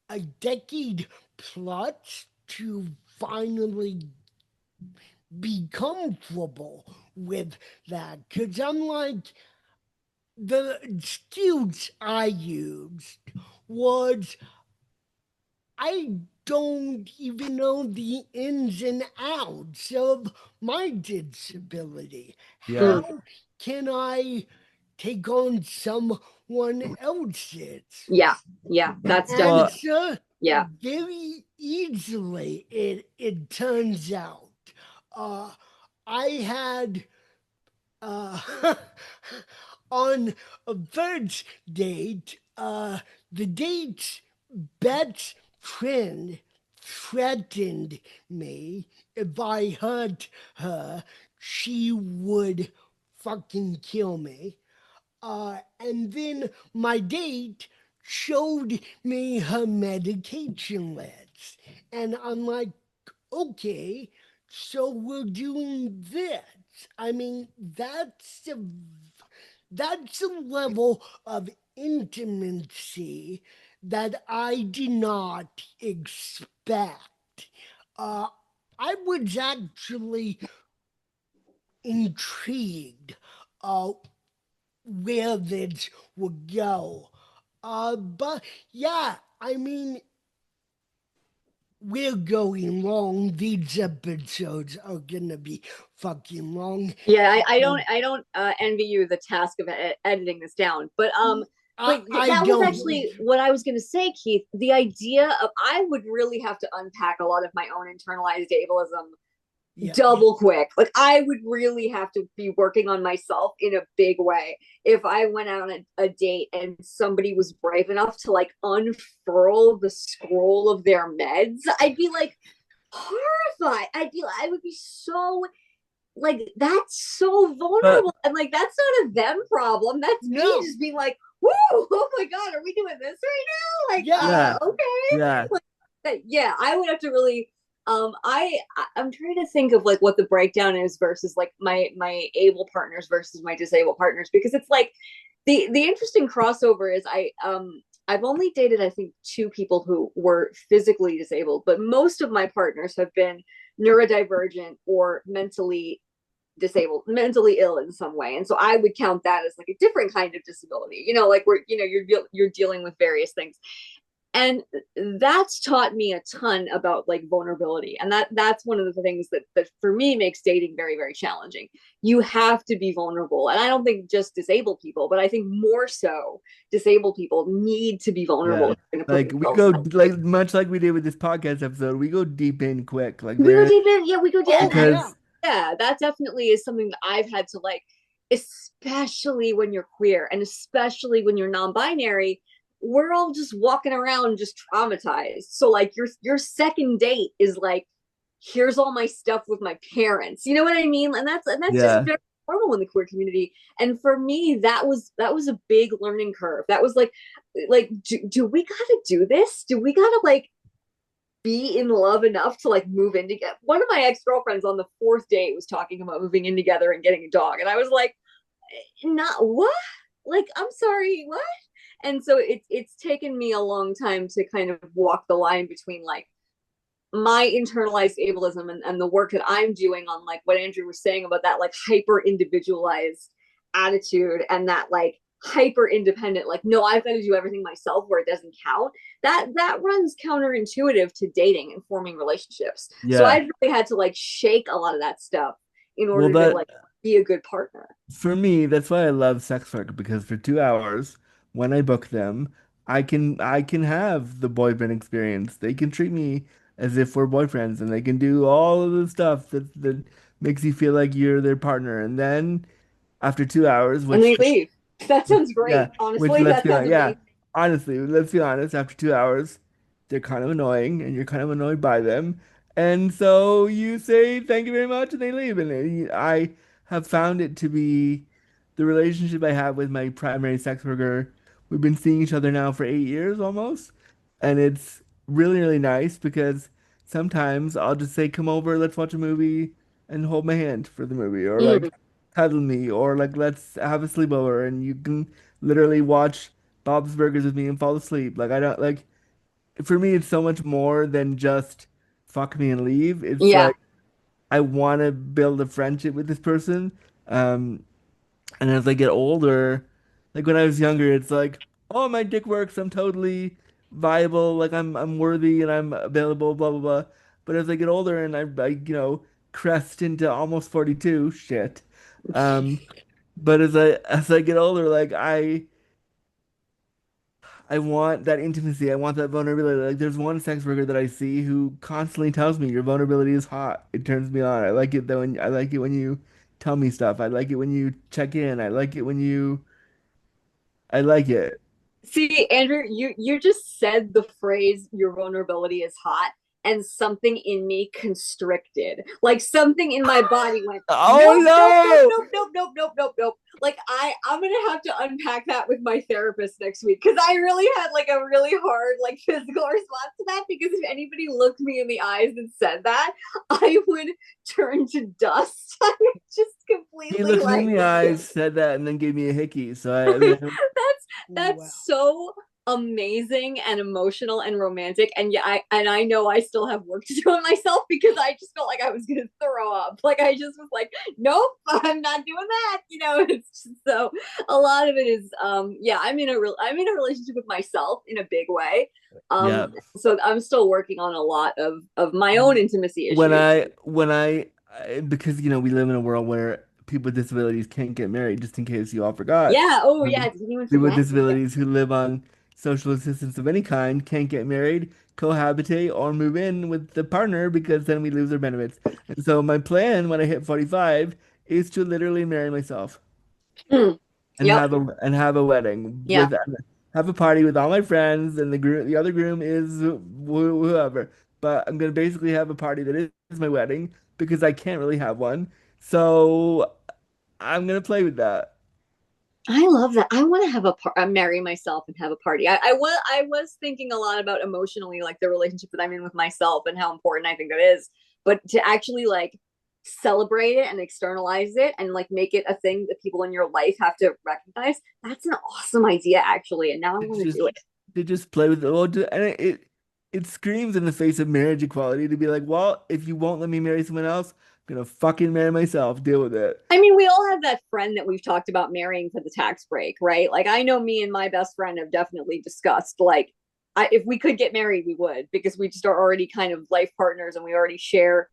a decade plus to finally be comfortable with that because I'm like, the excuse I used was I don't even know the ins and outs of my disability. Yeah. mm. How can I take on someone else's? Yeah, yeah, that's definitely, Well, Answer yeah. very easily, it turns out. Uh, I had uh, on a first date, the date's best friend threatened me if I hurt her, she would fucking kill me. And then my date showed me her medication list. And I'm like, okay, so we're doing this. I mean, that's a level of intimacy that I did not expect. I was actually intrigued uh, where this would go. But yeah, I mean, we're going long. These episodes are gonna be fucking long. Yeah, I don't Um, envy you the task of editing this down, but I that was don't. actually what I was going to say, Keith. The idea of I would really have to unpack a lot of my own internalized ableism Yeah. double quick. Like I would really have to be working on myself in a big way if I went out on a date and somebody was brave enough to like unfurl the scroll of their meds. I'd be like horrified. I would be so like that's so But vulnerable and like that's not a them problem. That's me No. just being like, whoo, oh my god, are we doing this right now? Like Yeah. yeah, okay. yeah, But yeah, I would have to really I'm trying to think of like what the breakdown is versus like my able partners versus my disabled partners, because it's like the interesting crossover is I've only dated I think two people who were physically disabled, but most of my partners have been neurodivergent or disabled, mentally ill in some way. And so I would count that as like a different kind of disability, like where you're dealing with various things. And that's taught me a ton about like vulnerability, and that's one of the things that for me makes dating very very challenging. You have to be vulnerable, and I don't think just disabled people, but I think more so disabled people need to be vulnerable yeah. if they're going to put Like we themselves go in. like much like we did with this podcast episode, we go deep in quick. Like We go there deep in, yeah, we go deep, Oh and yeah. because yeah, that definitely is something that I've had to like, especially when you're queer and especially when you're non-binary. We're all just walking around just traumatized. So like your second date is like, here's all my stuff with my parents. You know what I mean? And that's just yeah. very normal in the queer community. And for me, that was a big learning curve. That was like do we gotta do this? Do we gotta like be in love enough to like move in together? One of my ex-girlfriends on the fourth date was talking about moving in together and getting a dog. And I was like, not what? Like, I'm sorry, what? And so it's taken me a long time to kind of walk the line between like my internalized ableism and the work that I'm doing on like what Andrew was saying about that like hyper individualized attitude and that like hyper independent, like no, I've got to do everything myself where it doesn't count. That runs counterintuitive to dating and forming relationships. So Yeah. I've really had to like shake a lot of that stuff in Well, order to that like be a good partner. for me, that's why I love sex work because for 2 hours, when I book them, I can have the boyfriend experience. They can treat me as if we're boyfriends, and they can do all of the stuff that makes you feel like you're their partner. And then after 2 hours, And which they leave. That which sounds yeah, great. which Honestly, let's that be sounds honest, yeah, amazing. honestly, let's be honest, after 2 hours, they're kind of annoying and you're kind of annoyed by them. And so you say thank you very much and they leave. And I have found it to be the relationship I have with my primary sex worker. We've been seeing each other now for 8 years almost. And it's really, really nice because sometimes I'll just say, come over, let's watch a movie and hold my hand for the movie. Or Mm. like cuddle me or like let's have a sleepover and you can literally watch Bob's Burgers with me and fall asleep. Like I don't like for me it's so much more than just fuck me and leave. It's Yeah. like I want to build a friendship with this person. Um and as I get older, like when I was younger, it's like, oh my dick works, I'm totally viable, like I'm worthy and I'm available, blah blah blah. But as I get older and I crest into almost 42, shit. Um but as I get older, like I want that intimacy. I want that vulnerability. Like there's one sex worker that I see who constantly tells me your vulnerability is hot. It turns me on. I like it when you tell me stuff. I like it when you check in. I like it. See, Andrew, you just said the phrase "your vulnerability is hot," and something in me constricted. Like something in my body went, Oh nope, nope, nope, no! nope, nope, nope, nope, nope, nope. Like I'm gonna have to unpack that with my therapist next week because I really had like a really hard like physical response to that. Because if anybody looked me in the eyes and said that, I would turn to dust. I would just He completely looked me in like the eyes, said that, and then gave me a hickey. So I mean, that's Wow. that's so amazing and emotional and romantic. And yeah, I know I still have work to do on myself because I just felt like I was gonna throw up. Like I just was like, nope, I'm not doing that. It's just, so a lot of it is yeah, I'm in a relationship with myself in a big way. Yeah. So I'm still working on a lot of my own intimacy issues. Because we live in a world where people with disabilities can't get married, just in case you all forgot. Yeah, oh yeah, Um, did anyone People with forget? Yeah. disabilities who live on social assistance of any kind can't get married, cohabitate, or move in with the partner because then we lose our benefits. And so my plan when I hit 45 is to literally marry myself Mm. and Yep. have a wedding Yeah. with have a party with all my friends, and the other groom is whoever. But I'm gonna basically have a party that is my wedding because I can't really have one. So I'm gonna play with that. I love that. I want to have marry myself and have a party. I was thinking a lot about emotionally, like the relationship that I'm in with myself and how important I think that is. But to actually like celebrate it and externalize it and like make it a thing that people in your life have to recognize, that's an awesome idea, actually. And now I It's want to just do it. to just play with it. And it screams in the face of marriage equality to be like, well, if you won't let me marry someone else, I'm gonna fucking marry myself. Deal with it. I mean, we all have that friend that we've talked about marrying for the tax break, right? Like, I know me and my best friend have definitely discussed, like, if we could get married, we would, because we just are already kind of life partners and we already share,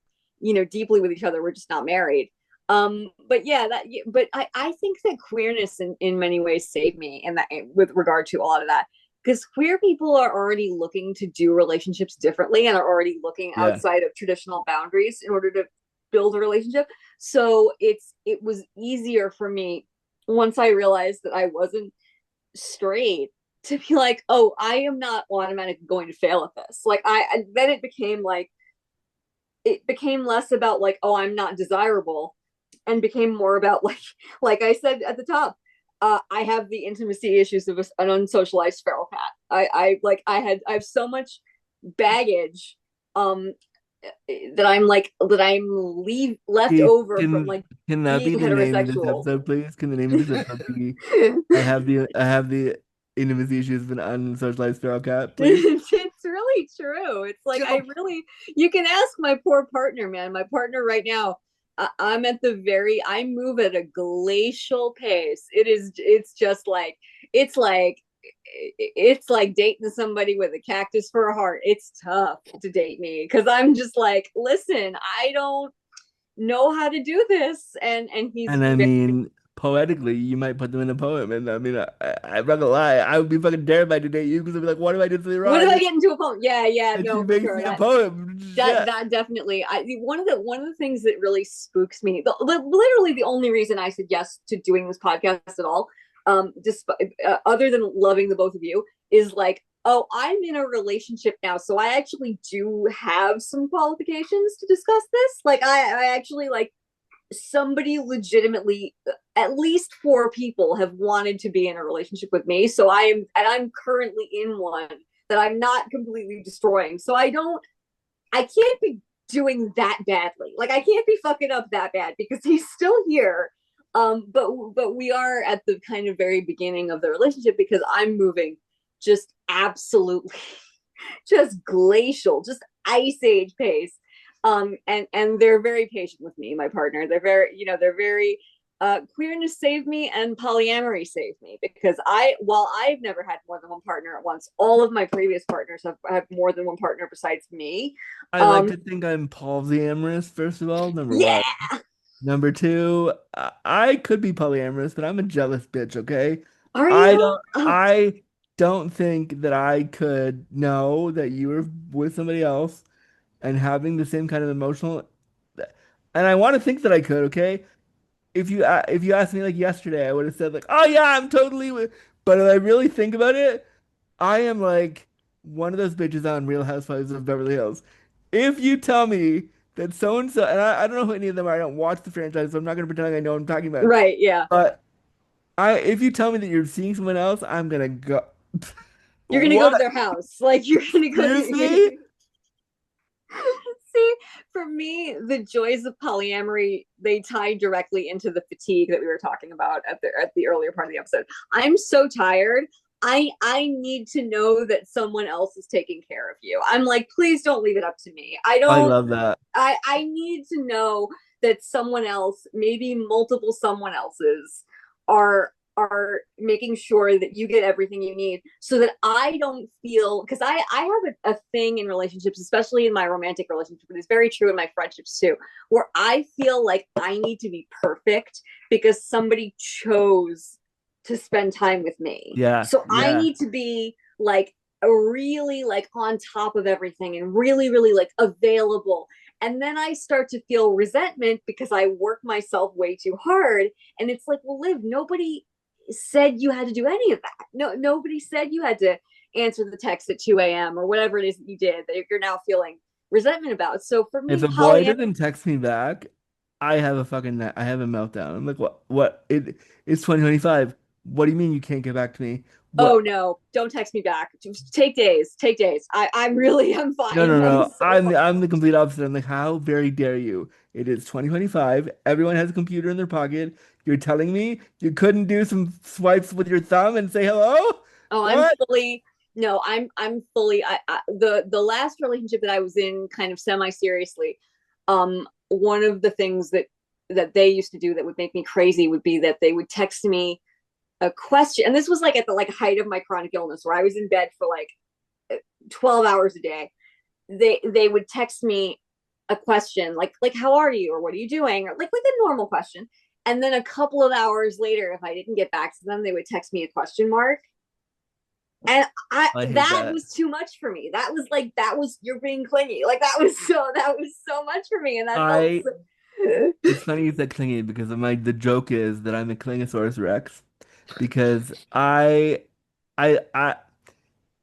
deeply with each other. We're just not married. But yeah, but I think that queerness in many ways saved me in that with regard to a lot of that. Because queer people are already looking to do relationships differently and are already looking Yeah. outside of traditional boundaries in order to build a relationship. So it was easier for me once I realized that I wasn't straight to be like, oh, I am not automatically going to fail at this. Like then it became less about like, oh, I'm not desirable, and became more about like I said at the top, I have the intimacy issues of an unsocialized feral cat. I have so much baggage um that I'm left Keith, over from like can that being be the name of this heterosexual. episode, please? Can the name of this episode be I have the intimacy issues of an unsocialized feral cat, please? It's really true. It's like you can ask my poor partner, man. My partner right now, I move at a glacial pace. It's like, it's like dating somebody with a cactus for a heart. It's tough to date me because I'm just like, listen, I don't know how to do this. And he's And I very, mean, poetically, you might put them in a poem. And I mean, I'm not gonna lie, I would be fucking terrified to date you because I'd be like, what if I did something what if I wrong? get into a poem? Yeah, yeah, And she no, for makes sure. me a poem. That Shit. that definitely one of the things that really spooks me, literally the only reason I said yes to doing this podcast at all, despite other than loving the both of you, is like, oh, I'm in a relationship now, so I actually do have some qualifications to discuss this. Like I actually like somebody legitimately, at least four people have wanted to be in a relationship with me, so I'm currently in one that I'm not completely destroying, so I can't be doing that badly. Like I can't be fucking up that bad because he's still here. But we are at the kind of very beginning of the relationship because I'm moving just absolutely just glacial, just ice age pace. And they're very patient with me, my partner. They're very queerness saved me and polyamory saved me because while I've never had more than one partner at once, all of my previous partners have more than one partner besides me. I like Um, to think I'm polyamorous, first of all, number one. yeah, Number two, I could be polyamorous, but I'm a jealous bitch, okay? are I you? don't Oh, I don't think that I could know that you were with somebody else and having the same kind of emotional, and I want to think that I could, okay? If you asked me like yesterday, I would have said like, "Oh yeah, I'm totally with," but if I really think about it, I am like one of those bitches on Real Housewives of Beverly Hills. If you tell me that so and so, and I don't know who any of them are, I don't watch the franchise, so I'm not gonna pretend like I know what I'm talking about. right, yeah. But if you tell me that you're seeing someone else, I'm gonna go. You're gonna go What? to their house, like you're gonna go. Excuse me? See, for me, the joys of polyamory, they tie directly into the fatigue that we were talking about at the earlier part of the episode. I'm so tired I need to know that someone else is taking care of you. I'm like, please don't leave it up to me. I I don't love that. I need to know that someone else, maybe multiple someone else's, are making sure that you get everything you need so that I don't feel, because I have a thing in relationships, especially in my romantic relationship, but it's very true in my friendships too, where I feel like I need to be perfect because somebody chose to spend time with me. Yeah, So I yeah. need to be like really like on top of everything and really, really like available. And then I start to feel resentment because I work myself way too hard. And it's like, well, Liv, nobody said you had to do any of that. No, nobody said you had to answer the text at 2 a.m. or whatever it is that you did that you're now feeling resentment about. So for If me, a boy polyamory. doesn't text me back, I have a meltdown. I'm like, it's 2025. What do you mean you can't get back to me? Oh What? no, don't text me back. Just take days. Take days. I'm really, I'm No, fine. no, I'm no. so fine. I'm the complete opposite. I'm like, how very dare you? It is 2025. Everyone has a computer in their pocket. You're telling me you couldn't do some swipes with your thumb and say hello? Oh, I'm What? fully no, I'm fully the last relationship that I was in kind of semi seriously. One of the things that they used to do that would make me crazy would be that they would text me a question, and this was like at the like height of my chronic illness where I was in bed for like 12 hours a day. They would text me a question like how are you or what are you doing or like a normal question, and then a couple of hours later, if I didn't get back to them, they would text me a question mark. And I I hate that that. was too much for me. That was like that was you're being clingy. Like that was so much for me, and that felt I so... It's funny you said clingy because the joke is that I'm a Clingosaurus Rex because I I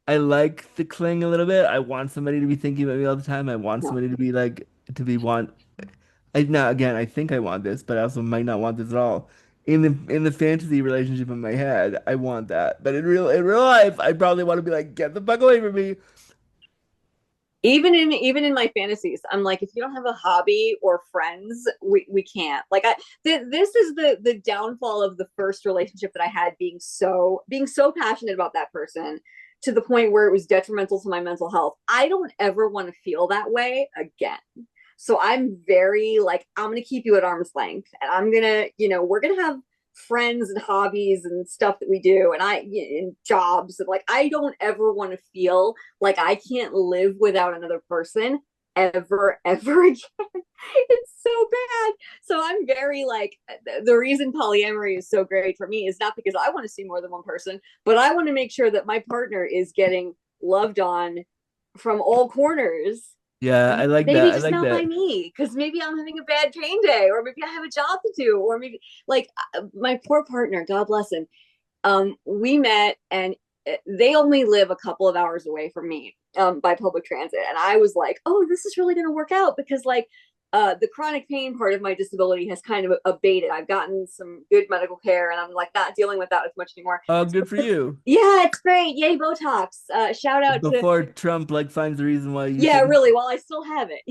I like to cling a little bit. I want somebody to be thinking about me all the time. I want No. somebody to be like to be want. I now again, I think I want this, but I also might not want this at all. In the fantasy relationship in my head, I want that, but in real life, I probably want to be like, get the fuck away from me. Even in my fantasies, I'm like, if you don't have a hobby or friends, we can't. Like this is the downfall of the first relationship that I had, being so passionate about that person to the point where it was detrimental to my mental health. I don't ever want to feel that way again. So I'm very like, I'm gonna keep you at arm's length, and I'm gonna, we're gonna have friends and hobbies and stuff that we do, and and jobs, and like, I don't ever want to feel like I can't live without another person ever again. It's so bad. So I'm very like, the reason polyamory is so great for me is not because I want to see more than one person, but I want to make sure that my partner is getting loved on from all corners. Yeah, I like Maybe that. I just like not by that. me, because maybe I'm having a bad pain day, or maybe I have a job to do, or maybe like my poor partner, God bless him. We met, and they only live a couple of hours away from me, by public transit, and I was like, oh, this is really going to work out because like the chronic pain part of my disability has kind of abated. I've gotten some good medical care, and I'm like not dealing with that as much anymore. Oh, good for you. Yeah, it's great. Yay, Botox. Shout out to Before Trump like finds a reason why you yeah, shouldn't. really. While I still have it,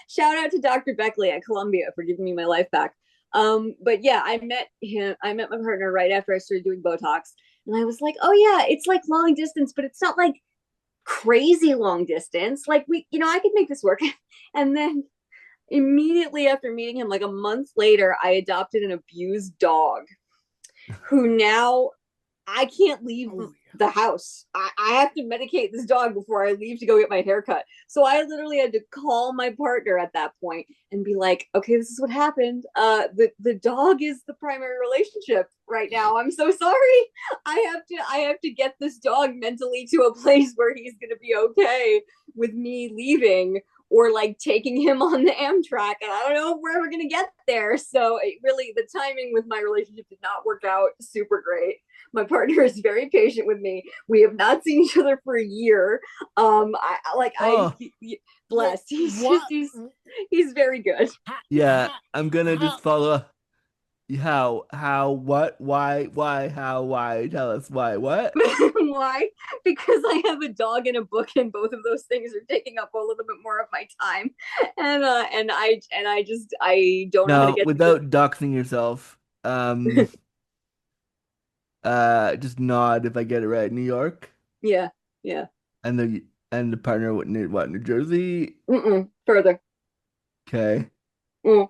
shout out to Dr. Beckley at Columbia for giving me my life back. But yeah, I met him. I met my partner right after I started doing Botox, and I was like, oh yeah, it's like long distance, but it's not like crazy long distance. Like I could make this work. And then immediately after meeting him, like a month later, I adopted an abused dog who now I can't leave Oh, the house. I have to medicate this dog before I leave to go get my hair cut. So I literally had to call my partner at that point and be like, okay, this is what happened. The dog is the primary relationship right now. I'm so sorry. I have to get this dog mentally to a place where he's gonna be okay with me leaving or like taking him on the Amtrak. And I don't know if we're ever gonna get there. So it really, the timing with my relationship did not work out super great. My partner is very patient with me. We have not seen each other for a year. Oh, Blessed. He's just what? he's very good. Ha, yeah. ha, I'm gonna just ha, follow up. What, why, how, why? Tell us why, what? Why? Because I have a dog and a book, and both of those things are taking up a little bit more of my time. And I don't know how to Now, get to without doxing yourself, the Just nod if I get it right. New York Yeah, yeah. and the partner what, New Jersey? Mm-mm. Further. Okay. Mm,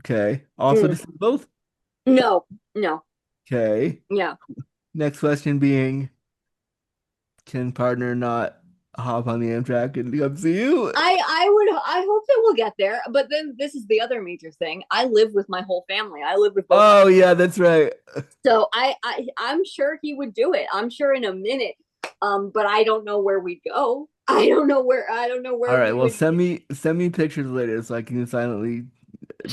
Okay. Also mm. disabled? No, no. Okay. Yeah. Next question being, can partner not hop on the Amtrak and come see you? I hope that we'll get there. But then this is the other major thing. I live with my whole family. I live with both my Oh yeah, that's right. so I'm sure he would do it. I'm sure in a minute. But I don't know where we'd go. I don't know All where right, we well would. send me pictures later so I can silently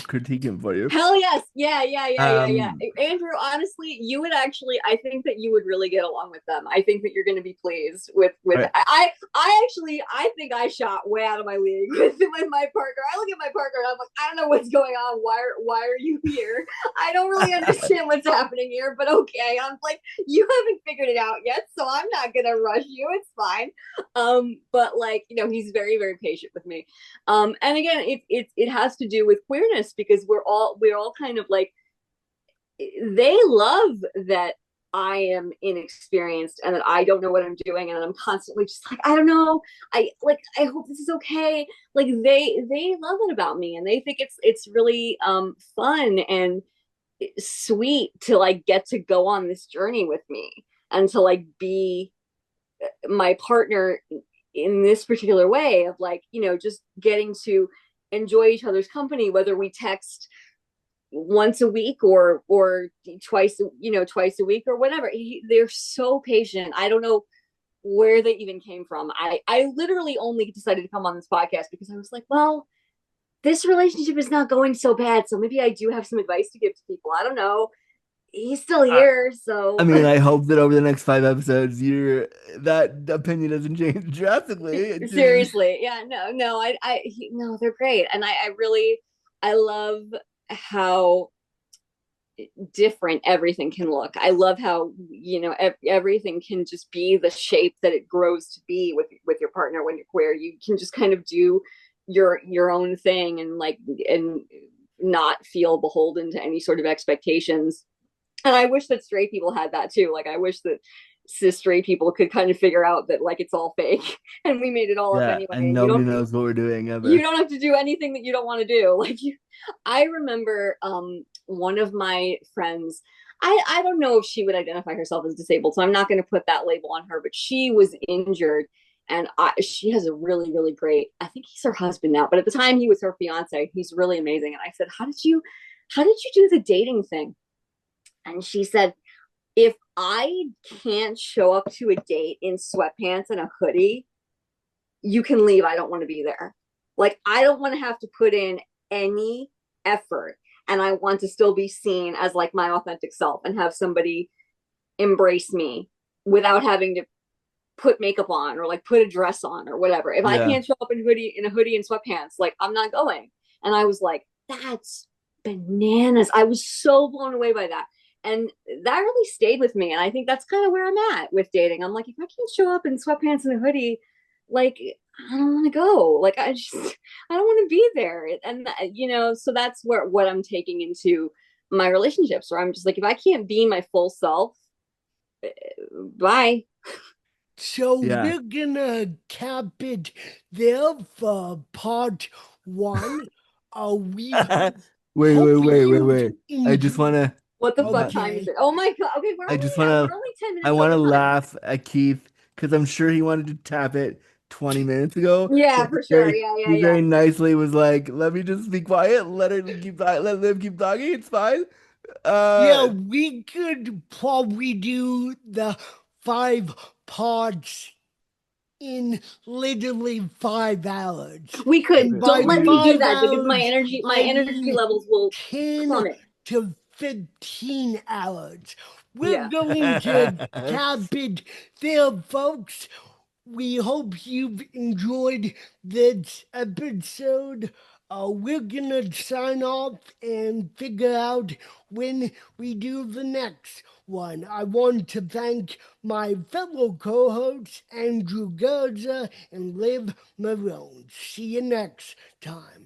critique him for you. Hell yes. Yeah, yeah, yeah, yeah, Um, yeah. Andrew, honestly, you would actually I think that you would really get along with them. I think that you're gonna be pleased with all right. I actually I think I shot way out of my league with my partner. I look at my partner and I'm like, I don't know what's going on. Why are you here? I don't really understand what's happening here, but okay. I'm like, you haven't figured it out yet, so I'm not gonna rush you. It's fine. But like, he's very, very patient with me. And again, it has to do with queerness because we're all kind of like they love that I am inexperienced and that I don't know what I'm doing and I'm constantly just like I don't know. I hope this is okay. Like they love it about me and they think it's really fun and sweet to like get to go on this journey with me and to like be my partner in this particular way of like just getting to enjoy each other's company whether we text once a week or twice a week or whatever. They're so patient. I don't know where they even came from. I literally only decided to come on this podcast because I was like, well, this relationship is not going so bad, so maybe I do have some advice to give to people. I don't know. He's still I, here, I so mean, I hope that over the next 5 episodes, your that opinion doesn't change drastically. It just, seriously, yeah, no, no, they're great, and I really, I love how different everything can look. I love how everything can just be the shape that it grows to be with your partner when you're queer. You can just kind of do your own thing and not feel beholden to any sort of expectations. And I wish that straight people had that too. Like I wish that cis straight people could kind of figure out that like it's all fake and we made it all up yeah, anyway. and And nobody knows what we're doing you ever. don't have to do anything that you don't want to do. I remember one of my friends. I don't know if she would identify herself as disabled, so I'm not going to put that label on her. But she was injured, and she has a really, really great. I think he's her husband now, but at the time he was her fiance. He's really amazing. And I said, how did you do the dating thing? And she said, if I can't show up to a date in sweatpants and a hoodie, you can leave. I don't want to be there. Like, I don't want to have to put in any effort. And I want to still be seen as like my authentic self and have somebody embrace me without having to put makeup on or like put a dress on or whatever. If I Yeah, can't show up in a hoodie and sweatpants, like I'm not going. And I was like, that's bananas. I was so blown away by that. And that really stayed with me. And I think that's kind of where I'm at with dating. I'm like, if I can't show up in sweatpants and a hoodie, like I don't want to go. Like I don't want to be there. And so that's where what I'm taking into my relationships where I'm just like, if I can't be my full self, bye. So yeah. we're gonna cap it there for part one. We hope you Wait. I just enjoy. wanna, What the fuck uh, time is Okay. it? Oh my god. Okay, where are I just we at? wanna, We're only 10 I minutes wanna over time. laugh at Keith because I'm sure he wanted to tap it 20 minutes ago, Yeah, but for sure. Yeah, yeah, he yeah. very nicely was like, "Let me just be quiet, let Liv keep talking. It's fine." Yeah, Uh, we could probably do the five parts in literally 5 hours. We could. And okay, Don't by let we me do five that because hours, my I energy mean levels will 10 plummet. to 15 hours. We're Yeah. going to cap it there, folks. We hope you've enjoyed this episode. We're gonna sign off and figure out when we do the next one. I want to thank my fellow co hosts, Andrew Gerza and Liv Marone. See you next time.